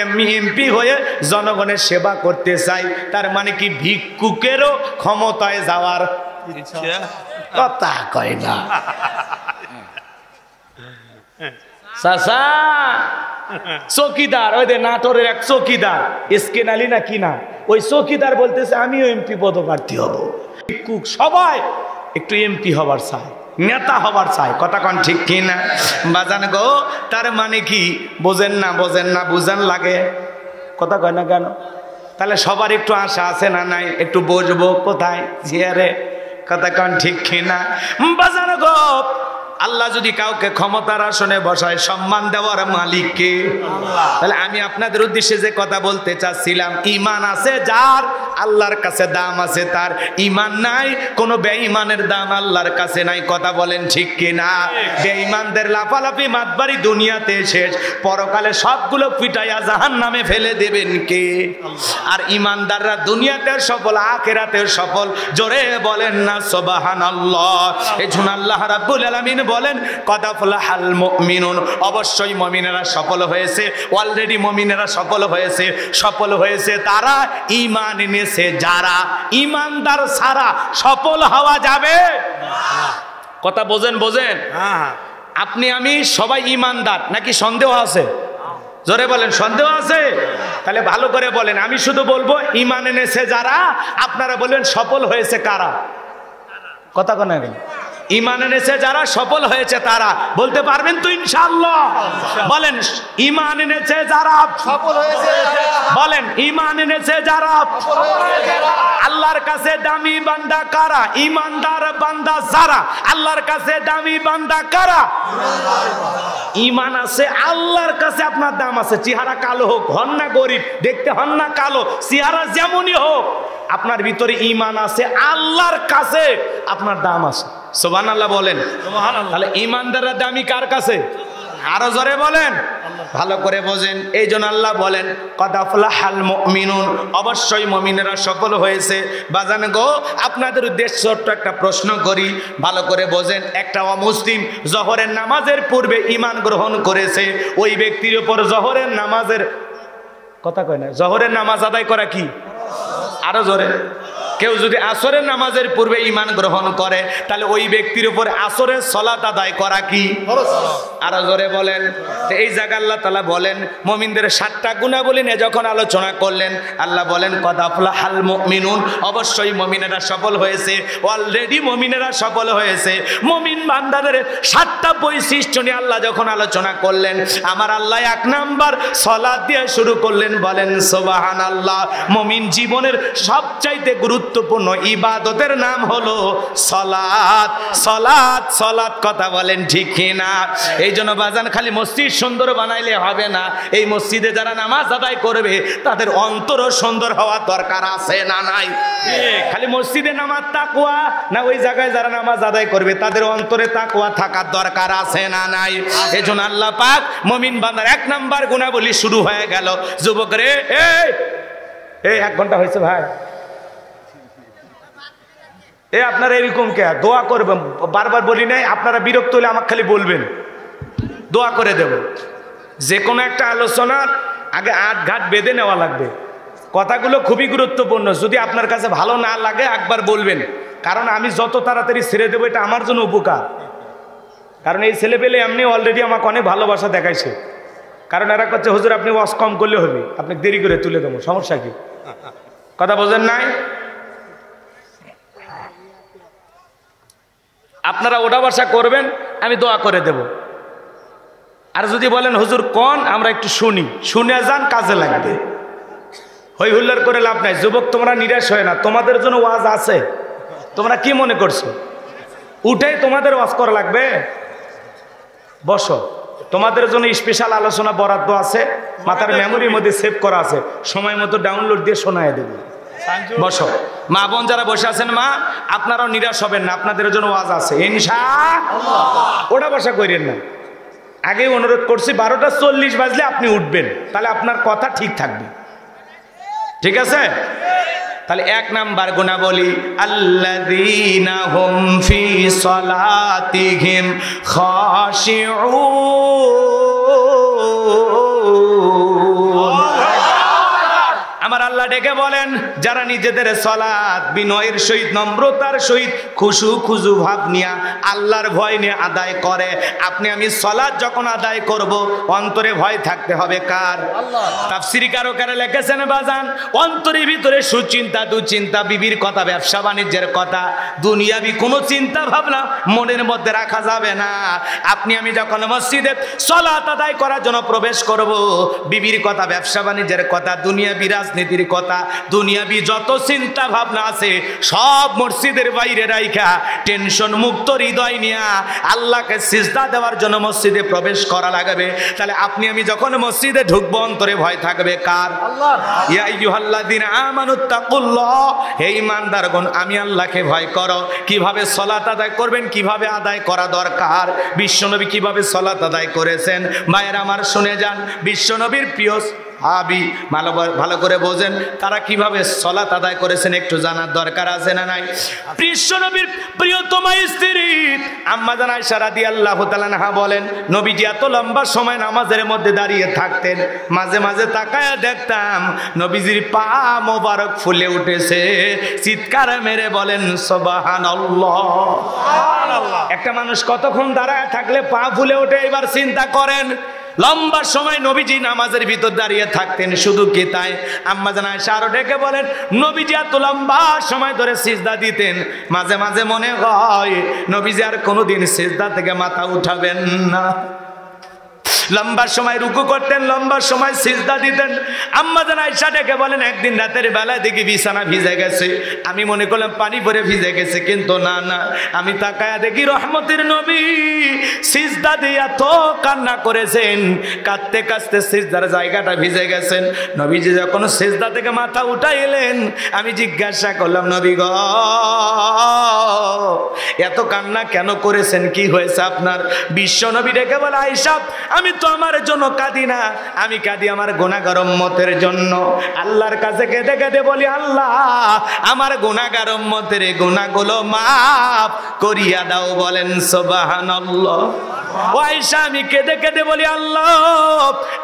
এমপি হয়ে জনগণের সেবা করতে চাই। তার মানে কি ভিক্ষুকেরও ক্ষমতায় যাওয়ার ইচ্ছা? কথা কয় না। চাচা চৌকিদার, ওই যে নাটোরের এক চৌকিদার, এসকেন আলী না কি না, ওই চৌকিদার বলতেছে আমিও এমপি পদপ্রার্থী হব। ভিক্ষুক সবাই একটু এমপি হবার চায়, নেতা হবার চায়। কথা কন ঠিক কি না বাজান গো? তার মানে কি বোঝেন না? বুঝান লাগে। কথা কয় না কেন? তাহলে সবার একটু আশা আছে না নাই? একটু বসবো কোথায়? চেয়ারে। কথা কন ঠিক কি না বাজান গো? আল্লাহ যদি কাউকে ক্ষমতার আসনে বসায়, সম্মান দেওয়ার মালিক কে? তাহলে আমি আপনাদের উদ্দেশ্যে যে কথা বলতে চাচ্ছিলাম, ঈমান আছে যার, আল্লাহর কাছে দাম আছে তার। ঈমান নাই, কোন বেঈমানের দাম আল্লাহর কাছে নাই। কথা বলেন ঠিক কিনা? বেঈমানদের লাফালাফি মাতবাড়ি দুনিয়াতে শেষ, পরকালে সবগুলো পিটাইয়া জাহান্নামে ফেলে দেবেন কে? আর ঈমানদাররা দুনিয়াতেও সফল, আখিরাতেও সফল। জোরে বলেন না সুবহানাল্লাহ। এজন্য আল্লাহ রাব্বুল আলামিন বলেন কদ আফলাহাল মুমিনুন, অবশ্যই মুমিনেরা সফল হয়েছে। অলরেডি মুমিনেরা সফল হয়েছে তারা ঈমান এনেছে যারা। ঈমানদার ছাড়া সফল হওয়া যাবে না। কথা বোঝেন? আপনি আমি সবাই ঈমানদার নাকি সন্দেহ আছে? জোরে বলেন, সন্দেহ আছে? তাহলে ভালো করে বলেন। আমি শুধু বলবো ঈমান এনেছে যারা, আপনারা বলবেন সফল হয়েছে কারা? কথা কোন? ঈমান এনেছে যারা, সফল হয়েছে তারা। বলতে পারবেন তো ইনশাআল্লাহ? বলেন ঈমান এনেছে যারা, সফল হয়েছে। বলেন ঈমান এনেছে যারা, সফল হয়েছে। আল্লাহর কাছে দামি বান্দা কারা? ঈমানদার বান্দা যারা। আল্লাহর কাছে দামি বান্দা কারা? ঈমান আছে, আল্লাহর কাছে আপনার দাম আছে। চেহারা কালো হোক, হন না গরিব, দেখতে হন না কালো, চেহারা যেমনই হোক, আপনার ভিতরে ঈমান আছে, আল্লাহর কাছে আপনার দাম আছে। সুবহানাল্লাহ বলেন। তাহলে ঈমানদাররা দামি কার কাছে? আরো জোরে বলেন, ভালো করে বোঝেন। এই জন্য আল্লাহ বলেন কদ আফলাহাল মুমিনুন, অবশ্যই মুমিনেরা সফল হয়েছে। বাজান গো, আপনাদের উদ্দেশ্যে ছোট্ট একটা প্রশ্ন করি, ভালো করে বোঝেন। একটা অমুসলিম জোহরের নামাজের পূর্বে ঈমান গ্রহণ করেছে, ওই ব্যক্তির উপর জোহরের নামাজের কথা কয় না, জোহরের নামাজ আদায় করা কি? আরো জোরে। কেউ যদি আসরের নামাজের পূর্বে ঈমান গ্রহণ করে, তাহলে ওই ব্যক্তির উপর আসরের সালাত আদায় করা কি? আরো জোরে বলেন। তো এই জায়গা আল্লাহ তাআলা বলেন মুমিনদের 7টা গুণাবলী নিয়ে যখন আলোচনা করলেন, আল্লাহ বলেন কদ আফলাহাল মুমিনুন, অবশ্যই মুমিনেরা সফল হয়েছে। অলরেডি মুমিনেরা সফল হয়েছে। মুমিন বান্দাদের 7টা বৈশিষ্ট্য নিয়ে আল্লাহ যখন আলোচনা করলেন, আমার আল্লাহ 1 নাম্বার সালাত দিয়ে শুরু করলেন। বলেন সুবহানাল্লাহ। মুমিন জীবনের সবচাইতে গুরুত্বপূর্ণ ইবাদতের নাম হলো সালাত। সালাত সালাত, কথা বলেন ঠিক কিনা? এই জন্য বাজান খালি মসজিদ সুন্দর বানাইলে হবে না, এই মসজিদে যারা নামাজ আদায় করবে তাদের অন্তরও সুন্দর হওয়ার দরকার আছে না নাই? খালি মসজিদে নামাজ তাকওয়া না, ওই জায়গায় যারা নামাজ আদায় করবে তাদের অন্তরে তাকওয়া থাকার দরকার আছে না নাই? এই জন্য আল্লাহ পাক মুমিন বান্দার 1 নাম্বার গুণাবলী শুরু হয়ে গেল। যুবক রে, এই 1 ঘন্টা হয়েছে ভাই, আপনারা এরকম কে দোয়া করবেন? বারবার বলি নাই, আপনারা বিরক্ত হলে আমাকে খালি বলবেন, দোয়া করে দেব। যে কোনো একটা আলোচনার আগে 8 ঘাট বেঁধে নেওয়া লাগবে। কথাগুলো খুবই গুরুত্বপূর্ণ। যদি আপনার কাছে ভালো না লাগে একবার বলবেন, কারণ আমি যত তাড়াতাড়ি ছেড়ে দেবো এটা আমার জন্য উপকার। কারণ এই ছেলে পেলে এমনি অলরেডি আমাকে অনেক ভালোবাসা দেখাইছে। কারণ এরা করছে হুজুর আপনি ওয়াজ কম করলে হবে, আপনি দেরি করে তুলে দেবো, সমস্যা কি? কথা বোঝেন নাই? আপনারা ওটা বসা করবেন, আমি দোয়া করে দেব। আর যদি বলেন হুজুর কোন, আমরা একটু শুনি, শুনে যান, কাজে লাগবে। হই হুল্লার করে লাভ নাই। যুবক তোমরা নিরাশ হয় না, তোমাদের জন্য ওয়াজ আছে। তোমরা কি মনে করছো উঠেই তোমাদের ওয়াজ করা লাগবে? বসো, তোমাদের জন্য স্পেশাল আলোচনা বরাদ্দ আছে, মাথার মেমোরির মধ্যে সেভ করা আছে, সময় মতো ডাউনলোড দিয়ে শোনায় দেবো। বসো। মা বোন যারা বসে আছেন, মা আপনারাও নিরাশ হবেন না, আপনাদের জন্য ওয়াজ আছে ইনশাআল্লাহ। ওটা বসা করেন না। আগেই অনুরোধ করছি 12টা 40 বাজলে আপনি উঠবেন, তাহলে আপনার কথা ঠিক থাকবে। ঠিক আছে? তাহলে 1 নাম্বার গুণাবলী আল্লাযীনা হুম ফি সালাতিহিম খাশিউন। আমার আল্লাহ ডেকে বলেন যারা নিজেদের সালাত বিনয়ের সহিত, নম্রতার সহিত, খুশু ভাব নিয়ে, আল্লাহর ভয় নিয়ে আদায় করে। আপনি আমি সালাত যখন আদায় করব, অন্তরে ভয় থাকতে হবে কার? তাফসীরি কারকেরা লিখেছেন বাজান, অন্তরের ভিতরে সুচিন্তা, দুচিন্তা, বিবির কথা, ব্যবসা বাণিজ্যের কথা, দুনিয়াবি কোনো চিন্তা ভাবনা মনের মধ্যে রাখা যাবে না। আপনি আমি যখন মসজিদে সালাত আদায় করার জন্য প্রবেশ করব, বিবির কথা, ব্যবসা বাণিজ্যের কথা, দুনিয়াবি রাজনীতির কথা, দুনিয়াবি যত চিন্তা ভাবনা আছে সব মসজিদের বাইরে রাইখা টেনশন মুক্ত হৃদয় নিয়ে আল্লাহকে সিজদা দেওয়ার জন্য মসজিদে প্রবেশ করা লাগবে। তাহলে আপনি আমি যখন মসজিদে ঢুকবো, অন্তরে ভয় থাকবে কার? আল্লাহর। ইয়া আইয়ুহাল্লাযীনা আমানুত্তাকুল্লাহ, হে ঈমানদারগণ আমি আল্লাহকে ভয় করো। কিভাবে সালাত আদায় করবেন, কিভাবে আদায় করা দরকার, বিশ্বনবী কিভাবে সালাত আদায় করেছেন, ভাইয়েরা আমার শুনে যান। বিশ্বনবীর প্রিয় সাহাবী ভালো করে বোঝেন, তারা কিভাবে সালাত আদায় করেছেন একটু জানার দরকার আছে না নাই? বিশ্বনবীর প্রিয়তমা স্ত্রী আম্মা জান আয়েশা রাদিয়াল্লাহু তাআলা আনহা বলেন, নবীজি এত লম্বা সময় নামাজের মধ্যে দাঁড়িয়ে থাকতেন, মাঝে মাঝে তাকায়া দেখতাম নবীজির পা মোবারক ফুলে উঠেছে। চিৎকার মেরে বলেন সুবহানাল্লাহ। একটা মানুষ কতক্ষণ দাঁড়ায় থাকলে পা ফুলে ওঠে, এবার চিন্তা করেন। লম্বা সময় নবীজি নামাজের ভিতর দাঁড়িয়ে থাকতেন। শুধু কি তাই, আম্মা জান আয়েশা আরো ডেকে বলেন, নবীজি এত লম্বা সময় ধরে সিজদা দিতেন, মাঝে মাঝে মনে হয় নবীজি আর কোনোদিন সিজদা থেকে মাথা উঠাবেন না। লম্বা সময় রুকু করতেন, লম্বা সময় সিজদা দিতেন। আম্মা জান আয়েশা ডেকে বলেন, একদিন রাতের বেলায় দেখি বিছানা ভিজে গেছে। আমি মনে করলাম পানি পরে ভিজে গেছে, কিন্তু না, আমি তাকায়া দেখি রহমতের নবী সিজদা সিজদা দিয়ে এত কান্না করেছেন, কাঁদতে কাঁদতে সিজদার জায়গাটা ভিজে গেছেন। নবীজি যখন সিজদা থেকে মাথা উঠাইলেন, আমি জিজ্ঞাসা করলাম, নবী গো এত কান্না কেন করেছেন, কি হয়েছে আপনার? বিশ্ব নবী ডেকে বলে, আয়েশা আমি তো আমার জন্য কাঁদি না, আমি কাঁদি আমার গুনাহগার উম্মতের জন্য। আল্লাহর কাছে কেঁদে কেঁদে বলি, আল্লাহ আমার গুনাহগার উম্মতের গুনাহগুলো মাফ করিয়া দাও। বলেন সুবহানাল্লাহ। ও আয়েশা আমি কেঁদে কেঁদে বলি, আল্লাহ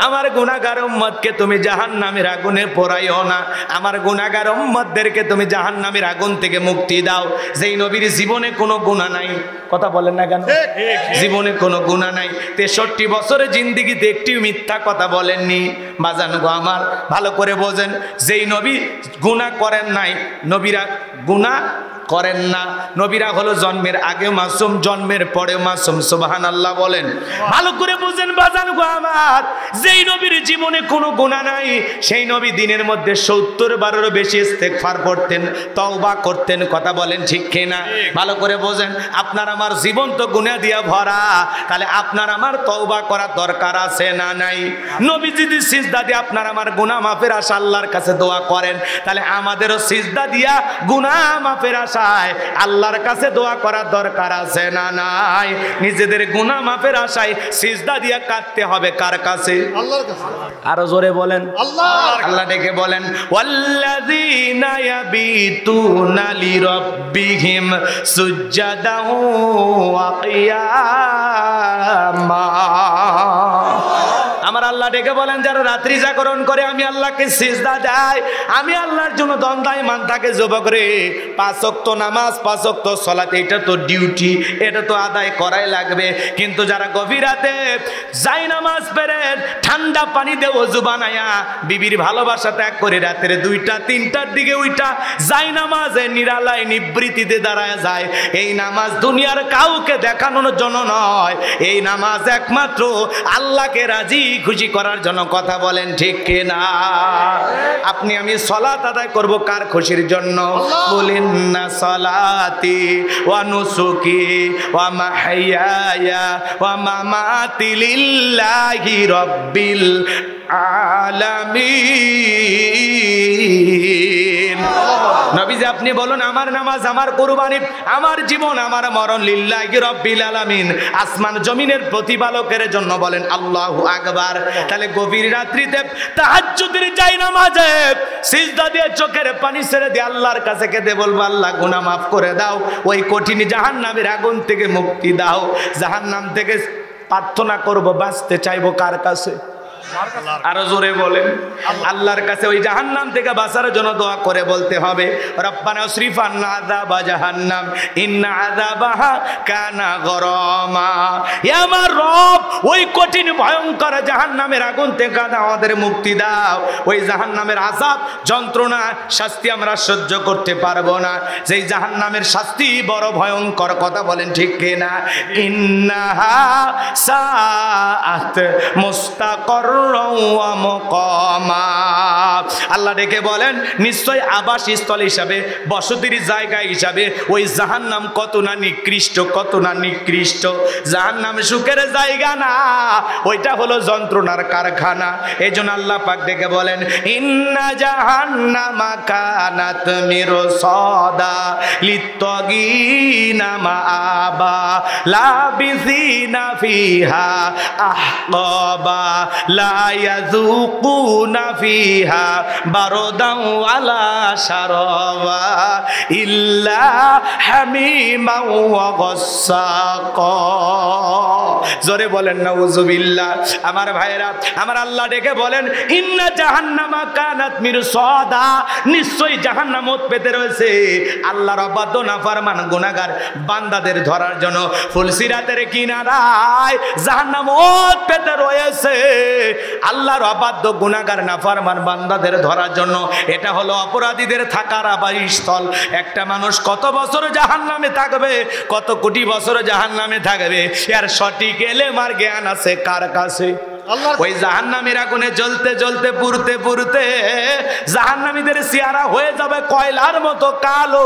আমার গুনাহগার উম্মতকে তুমি জাহান্নামের আগুনে পোড়াইও না, আমার গুনাহগার উম্মতদেরকে তুমি জাহান্নামের আগুন থেকে মুক্তি দাও। যেই নবীর জীবনে কোনো গুনাহ নাই, কথা বলেন না কেন? জীবনে কোনো গুনাহ নাই, 63 বছরের জিন্দেগিতে একটি মিথ্যা কথা বলেননি। বাজান গো আমার ভালো করে বোঝেন, যেই নবী গুনাহ করেন নাই, নবীরা গুনাহ করেন না। নবীরা হলো জন্মের আগে মাসুম, জন্মের পরে মাসুম। সুবহানাল্লাহ বলেন। ভালো করে বুঝেন বাজান গো আমার, যেই নবীর জীবনে কোনো গুনাহ নাই, সেই নবী দিনের মধ্যে 70 বারেরও বেশি ইস্তেগফার করতেন, তওবা করতেন। কথা বলেন ঠিক কিনা? ভালো করে বোঝেন। আপনার আমার জীবন তো গুনাহ দিয়া ভরা, তাহলে আপনার আমার তওবা করার দরকার আছে না নাই? নবী যদি সিজদা দিয়ে আপনার আমার গুনাহ মাফের আশা আল্লাহর কাছে দোয়া করেন, তাহলে আমাদেরও সিজদা দিয়া গুনাহ মাফের আশায় আল্লাহর কাছে দোয়া করার দরকার আছে না নাই? নিজেদের গুনাহ মাফের আশায় সিজদা দিয়া কাঁদতে হবে কার কাছে? আল্লাহর কাছে। আরো জোরে বলেন আল্লাহ। আল্লাহ ডেকে বলেন, ওয়াল্লাযীনা ইয়াবিতুনা লিরাব্বিহিম সুজদান ওয়া কিয়ামা। আমার আল্লাহ ডেকে বলেন, যারা রাত্রি জাগরণ করে আমি আল্লাহকে সিজদা দেয়, আমি আল্লাহর জন্য দণ্ডায়মান থাকে যুবক রে। 5 ওয়াক্ত নামাজ, 5 ওয়াক্ত সালাত, এটা তো ডিউটি, এটা তো আদায় করাই লাগবে। কিন্তু যারা গভীর রাতে যাই নামাজ পড়ে ঠান্ডা পানি দিয়ে ওযু বানায়া বিবির ভালোবাসা ত্যাগ করে রাতের 2টা 3টার দিকে উইটা যাই নামাজে নিরালায় নিবৃত্তিতে দাঁড়ায় যায়, এই নামাজ দুনিয়ার কাউকে দেখানোর জন্য নয়, এই নামাজ একমাত্র আল্লাহকে রাজি খুশি করার জন্য। কথা বলেন ঠিক কিনা? আপনি আমি সালাত আদায় করব কার খুশির জন্য? বলেন না, সালাতি ওয়া নুসুকি ওয়া মাহইয়ায়া ওয়া মামাতি লিল্লাহি রাব্বিল আলামিন। নবীজি আপনি বলুন, আমার নামাজ, আমার কুরবানি, আমার জীবন, আমার মরণ লিল্লাহি রাব্বিল আলামিন, আসমান জমিনের প্রতিপালকের জন্য। বলেন আল্লাহু আকবার। তাহলে গভীর রাত্রিতে তাহাজ্জুদের যাই নামাজে সিজদা দিয়ে চোখের পানি ছেড়ে দিয়ে আল্লাহর কাছে কেঁদে বলবো, আল্লাহ গুনাহ মাফ করে দাও, ওই কঠিন জাহান্নামের আগুন থেকে মুক্তি দাও। জাহান্নাম থেকে প্রার্থনা করব, বাঁচতে চাইবো কার কাছে? আরো জোরে বলেন আল্লাহর কাছে। ওই জাহান্নাম থেকে বাঁচার জন্য দোয়া করে বলতে হবে, রব্বানা আসরিফ আন্না আযাবা জাহান্নাম ইন্না আযাবাহা কানা গরামা। হে আমার রব, ওই কঠিন ভয়ঙ্কর জাহান্নামের আগুন থেকে আমাদের মুক্তি দাও। ওই জাহান্নামের আযাব, যন্ত্রণা, শাস্তি আমরা সহ্য করতে পারবো না। যেই জাহান্নামের শাস্তি বড় ভয়ঙ্কর। কথা বলেন ঠিক কিনা? ইন্নাহা সাআত মুস্তাকর আল্লাহ ডেকে বলেন, নিশ্চয় আবাসস্থল হিসাবে, বসতির জায়গা হিসাবে ওই জাহান্নাম কত না নিকৃষ্ট, কত না নিকৃষ্ট। জাহান্নাম সুখের জায়গা না, ওইটা হলো যন্ত্রণার কারখানা। এই জন্য আল্লাহ পাক ডেকে বলেন, ইন্না জাহান্নামা কানাত মিরসাদা লিত্তাগিনা মাআবা লাবিসিনা ফিহা আহকাবা লা ইয়াযুকুনা ফিহা বারদান ওয়ালা শারাবা ইল্লা হামিমান ওয়া গাসসাকা। জোরে বলেন নাউযুবিল্লাহ। আমার ভাইরা, আমার আল্লাহ ডেকে বলেন, ইন্না জাহান্নামা কানাত মিরসাদা, নিশ্চয়ই জাহান্নাম ওত পেতে রয়েছে আল্লাহর অবাধ্য নাফরমান গুনাহগার বান্দাদের ধরার জন্য। ফুলসিরাতের কিনারায় জাহান্নাম ওত পেতে রয়েছে আল্লাহর অবাধ্য গুনাহগার নাফরমান বান্দাদের ধরার জন্য। এটা হলো অপরাধীদের থাকার আবাসস্থল। একটা মানুষ কত বছর জাহান্নামে থাকবে, কত কোটি বছর জাহান্নামে থাকবে, এর সঠিক এলেম আর জ্ঞান আছে কার কাছে? ওই জাহান্নামের আগুনে জ্বলতে জ্বলতে পুড়তে পুড়তে জাহান্নামীদের চেহারা হয়ে যাবে কয়লার মতো কালো।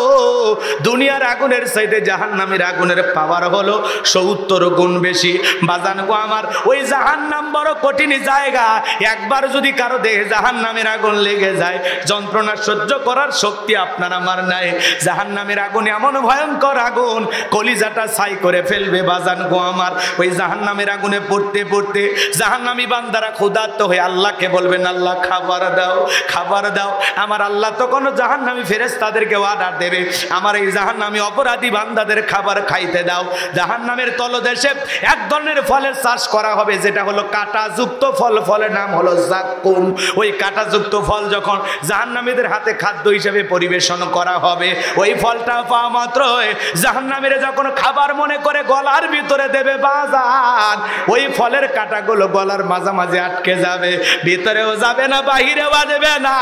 দুনিয়ার আগুনের চাইতে জাহান্নামের আগুনের পাওয়ার হলো 70 গুণ বেশি। বাজান গো আমার, ওই জাহান্নাম বড় কঠিন জায়গা। একবার যদি কারো দেহে জাহান্নামের আগুন লেগে যায়, যন্ত্রণা সহ্য করার শক্তি আপনার আমার নাই। জাহান্নামের আগুন এমন ভয়ঙ্কর আগুন, কলিজাটা ছাই করে ফেলবে। বাজান গো আমার, ওই জাহান্নামের আগুনে পড়তে পড়তে জাহান্নামী বান্দারা ক্ষুধার্ত হয়ে আল্লাহকে বলবেন, আল্লাহ খাবার দাও, খাবার দাও। আমার আল্লাহ তখন জাহান্নামী ফেরেশতাদেরকে অর্ডার দেবে, আমার এই জাহান্নামী অপরাধী বান্দাদের খাবার খাইতে দাও। জাহান্নামের তলদেশে এক ধরনের ফলের চাষ করা হবে, যেটা হলো কাঁটাযুক্ত ফল। ফলের নাম হলো জাক্কুম। ওই কাঁটাযুক্ত ফল যখন জাহান্নামীদের হাতে খাদ্য হিসেবে পরিবেশন করা হবে, ওই ফলটা পাওয়া মাত্র জাহান্নামীরা যখন খাবার মনে করে গলার ভিতরে দেবে, বাজান ওই ফলের কাঁটাগুলো গলার মাঝামাঝি আটকে যাবে, ভিতরেও যাবে না, বাহিরেও যাবে না।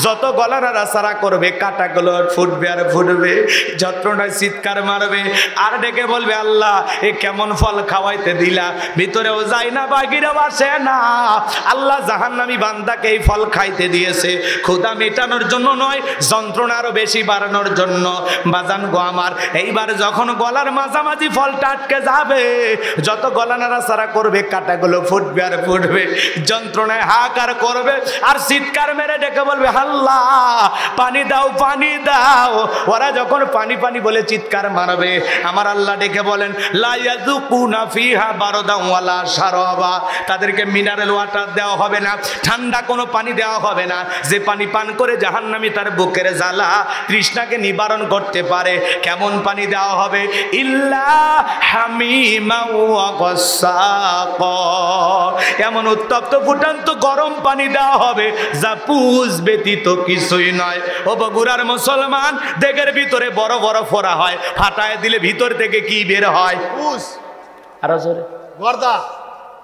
যত গলা নাড়াচাড়া করবে কাঁটাগুলো ফুটবে আর ফুটবে, যন্ত্রণায় চিৎকার মারবে আর ডেকে বলবে, আল্লাহ এ কেমন ফল খাওয়াইতে দিলা, ভিতরেও যায় না, বাহিরেও আসে না। আল্লাহ জাহান্নামী বান্দাকে এই ফল খাইতে দিয়েছে ক্ষুধা মেটানোর জন্য নয়, যন্ত্রণা আরো বেশি বাড়ানোর জন্য। বাজান গো আমার, এইবার যখন গলার মাঝামাঝি ফলটা আটকে যাবে, যত গলা নাড়াচাড়া করবে কাঁটাগুলো ফুটবে আর ফুটবে, যন্ত্রণায় হাহাকার করবে আর চিৎকার মেরে ডেকে বলবে, আল্লাহ পানি দাও, পানি দাও। ওরা যখন পানি পানি বলে চিৎকার মারবে, আমার আল্লাহ ডেকে বলেন, লা ইয়াযুকুনা ফিহা বারদান ওয়ালা শারাবা। তাদেরকে মিনারেল ওয়াটার দেওয়া হবে না, ঠান্ডা কোনো পানি দেওয়া হবে না। যে পানি পান করে জাহান্নামী তার বুকের জ্বালা তৃষ্ণাকে নিবারণ করতে পারে, কেমন পানি দেওয়া হবে? ইল্লা হামিমা ওয়া গাসসাকা। এমন উত্তপ্ত ফুটান্ত গরম পানি দেওয়া হবে যা পুষ ব্যতীত কিছুই নয়। ও বগুড়ার মুসলমান, দেগের ভিতরে বড় বড় ফোড়া হয়, ফাটায় দিলে ভিতর থেকে কি বের হয়? পুষ। আরো জোরে গর্দা।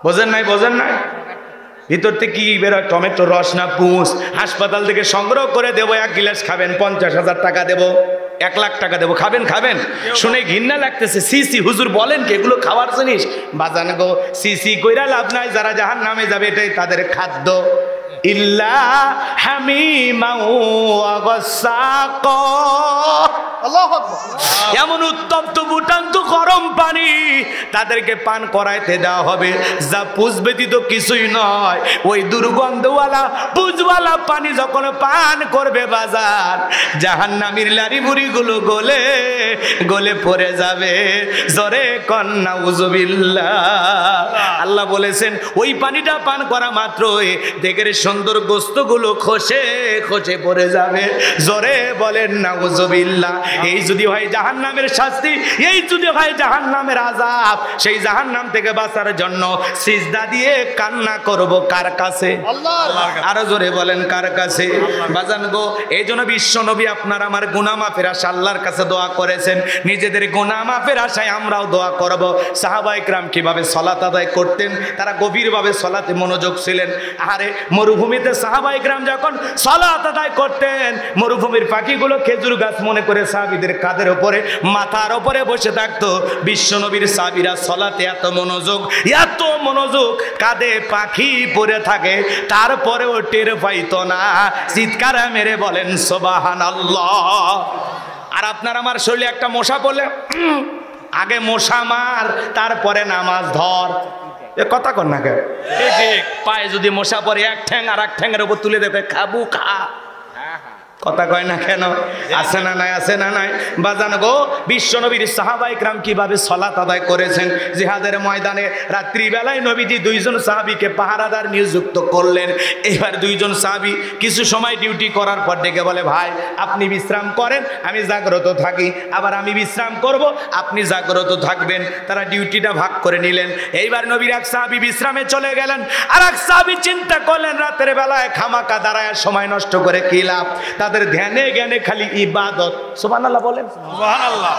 বোঝেন নাই? বোঝেন নাই? ভিতর থেকে কি বের হয়? টমেটো রস না পুষ? হাসপাতাল থেকে সংগ্রহ করে দেবো, 1 গিলাস খাবেন, 50,000 টাকা দেবো, 1 লাখ টাকা দেবো, খাবেন? খাবেন? শুনে ঘৃণা লাগতেছে, সিসি হুজুর বলেন কি এগুলো খাওয়ার জিনিস? বাজান গো, সিসি কইরা লাভ নাই, যারা জাহান্নামে যাবে এটাই তাদের খাদ্য। ইল্লা হামিমা ওয়া গাসসাকা। আল্লাহু আকবার। এমন উত্তপ্ত ফুটান্ত গরম পানি তাদেরকে পান করাইতে দেওয়া হবে যা পুষ ব্যতীত কিছুই নয়। ওই দুর্গন্ধওয়ালা পুষওয়ালা পানি যখন পান করবে বাজার, জাহান্নামীর লারি বুড়িগুলো গলে গলে পড়ে যাবে। জোরে কন্না উযুবিল্লাহ। আল্লাহ বলেছেন, ওই পানিটা পান করা মাত্রই দেখের সুন্দর গোস্তগুলো খসে খসে পড়ে যাবে। জোরে বলেন নাউযুবিল্লাহ। এই যদি হয় জাহান্নামের শাস্তি, এই যদি হয় জাহান্নামের আযাব, সেই জাহান্নাম থেকে বাঁচার জন্য সিজদা দিয়ে কান্না করব কার কাছে? আল্লাহর। আরো জোরে বলেন কার কাছে? বাজান গো, এই জন্য বিশ্ব নবী আপনার আমার গুনাহ মাফের আশায় আল্লাহর কাছে দোয়া করেছেন। নিজেদের গুনাহ মাফের আশায় আমরাও দোয়া করব। সাহাবায়ে কেরাম কিভাবে সালাত আদায় করতেন? তারা গভীরভাবে সালাতে মনোযোগ ছিলেন। আরে মরুভূমিতে সাহাবায়ে কেরাম যখন সালাত আদায় করতেন, মরুভূমির পাখিগুলো খেজুর গাছ মনে করে সাহাবীদের কাঁধের উপরে, মাথার উপরে বসে থাকতো। বিশ্বনবীর সাহাবীরা সালাতে এত মনোযোগ, কাঁধে পাখি পড়ে থাকে, তারপরেও টের পাইতো না। চিৎকার মেরে বলেন সুবহানাল্লাহ। আর আপনার আমার শরীরে একটা মশা পড়লে আগে মশা মার, তারপরে নামাজ ধর। এ কথা কর না কেন? পায়ে যদি মশা পড়ে, এক ঠ্যাং আর এক ঠ্যাংয়ের উপর তুলে দেবে, খাবু খা। কথা কয় না কেন? আছে না নাই? আছে না নাই? বাজান গো, বিশ্বনবীর সাহাবায়ে কেরাম কিভাবে সালাত আদায় করেছেন। জিহাদের ময়দানে রাত্রিবেলায় নবীজি 2 জন সাহাবীকে পাহারাদার নিযুক্ত করলেন। এবার 2 জন সাহাবী কিছু সময় ডিউটি করার পর ডেকে বলে, ভাই আপনি বিশ্রাম করেন, আমি জাগ্রত থাকি, আবার আমি বিশ্রাম করব, আপনি জাগ্রত থাকবেন। তারা ডিউটিটা ভাগ করে নিলেন। এইবার নবীর এক সাহাবী বিশ্রামে চলে গেলেন, আর এক সাহাবী চিন্তা করলেন, রাতের বেলায় খামাকা দাঁড়ায় সময় নষ্ট করে কি লাভ? তাদের ধ্যানে জ্ঞানে খালি ইবাদত। সুবহানাল্লাহ বলেন। সুবহানাল্লাহ।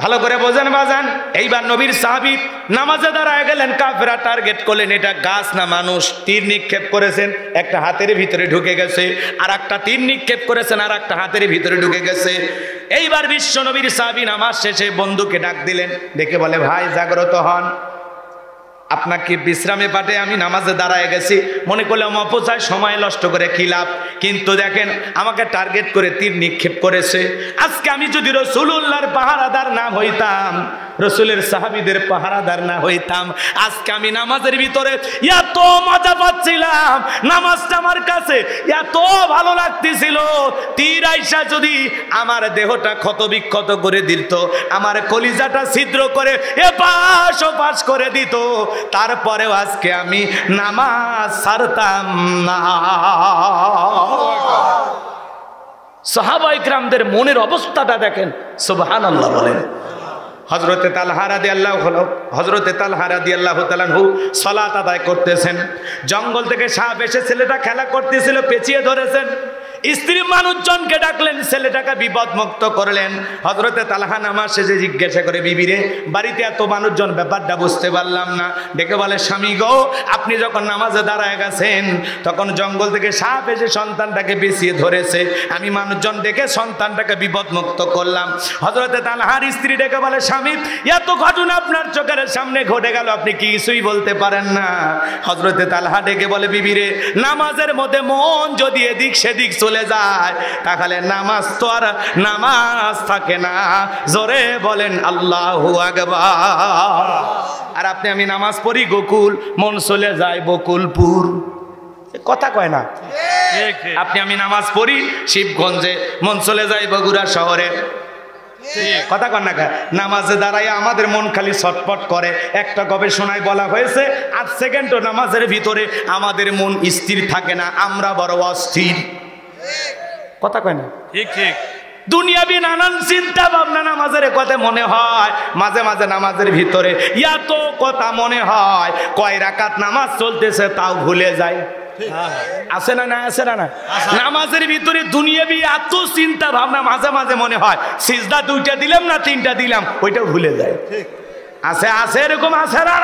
ভালো করে বোঝেন বাজান। এইবার নবীর সাহাবী নামাজে দাঁড়ায় গেলেন, কাফেররা টার্গেট করলেন, এটা গাছ না মানুষ। তীর নিক্ষেপ করেছেন, একটা হাতের ভিতরে ঢুকে গেছে, আর একটা তীর নিক্ষেপ করেছেন, আর একটা হাতের ভিতরে ঢুকে গেছে। এইবার বিশ্ব নবীর সাহাবী নামাজ শেষে বন্ধুকে ডাক দিলেন, ডেকে বলে, ভাই জাগ্রত হন, আপনাকে বিশ্রামে পাঠে আমি নামাজে দাঁড়ায় গেছি, মনে করলাম অপচয় সময় নষ্ট করে কি লাভ, কিন্তু দেখেন আমাকে টার্গেট করে তীর নিক্ষেপ করেছে। আজকে আমি যদি রাসূলুল্লাহর পাহারাদার না হইতাম, রাসূলের সাহাবীদের পাহারাদার না হইতাম, আজকে আমি নামাজের ভিতরে এত মজা পাচ্ছিলাম, নামাজটা আমার কাছে এত ভালো লাগতেছিল, তীর আইসা যদি আমার দেহটা ক্ষত বিক্ষত করে দিত, আমার কলিজাটা ছিদ্র করে এপাশ ওপাশ করে দিত, তারপরেও আজকে আমি নামাজ ছাড়তাম না। সাহাবায়ে কিরামদের মনের অবস্থাটা দেখেন, সুবহানাল্লাহ বলেন। হযরতে তালহা রাদিয়াল্লাহু তাআলা আনহু সালাত আদায় করতেছেন, জঙ্গল থেকে সাপ এসে ছেলেটা খেলা করতেছিল, পেঁচিয়ে ধরেছেন, স্ত্রী মানুষজনকে ডাকলেন, ছেলেটাকে বিপদমুক্ত করলেন। হযরতে তালহা নামাজ শেষে জিজ্ঞাসা করে, বিবি রে, বাড়িতে এত মানুষজন, ব্যাপারটা বুঝতে পারলাম না। ডেকে বলে, স্বামী গো, আপনি যখন নামাজে দাঁড়ায় গেছেন তখন জঙ্গল থেকে সাপ এসে সন্তানটাকে পেঁচিয়ে ধরেছে, আমি মানুষজন ডেকে সন্তানটাকে বিপদমুক্ত করলাম। হযরতে তালহার স্ত্রী ডেকে বলে, স্বামী এত ঘটনা আপনার চোখের সামনে ঘটে গেল, আপনি কিছুই বলতে পারেন না। হযরতে তালহা ডেকে বলে, বিবি রে, নামাজের মধ্যে মন যদি এদিক সেদিক চলে যায় তাহলে নামাজ তো আর নামাজ থাকে না। জোরে বলেন আল্লাহু আকবার। আর আপনি আমি নামাজ পড়ি গোকুল, মন চলে যায় বকুলপুর, কথা কয় না? আপনি আমি নামাজ পড়ি শিবগঞ্জে, মন চলে যায় বগুড়া শহরে, কথা কন না? নামাজে দাঁড়ায় আমাদের মন খালি ছটফট করে। একটা গবেষণায় বলা হয়েছে 8 সেকেন্ডও নামাজের ভিতরে আমাদের মন স্থির থাকে না, আমরা বড় অস্থির, কথা কয় না? ঠিক ঠিক। দুনিয়াবি নানান চিন্তা ভাবনা নামাজের কথা মনে হয়, মাঝে মাঝে নামাজের ভিতরে এত কথা মনে হয়, কয় রাকাত নামাজ চলতেছে তাও ভুলে যায়। আছে না? না আছে না? নামাজের ভিতরে দুনিয়াবি এত চিন্তা ভাবনা মাঝে মাঝে মনে হয়, সিজদা 2টা দিলাম না 3টা দিলাম, ওইটাও ভুলে যায়। আছে আছে, এরকম আছে না?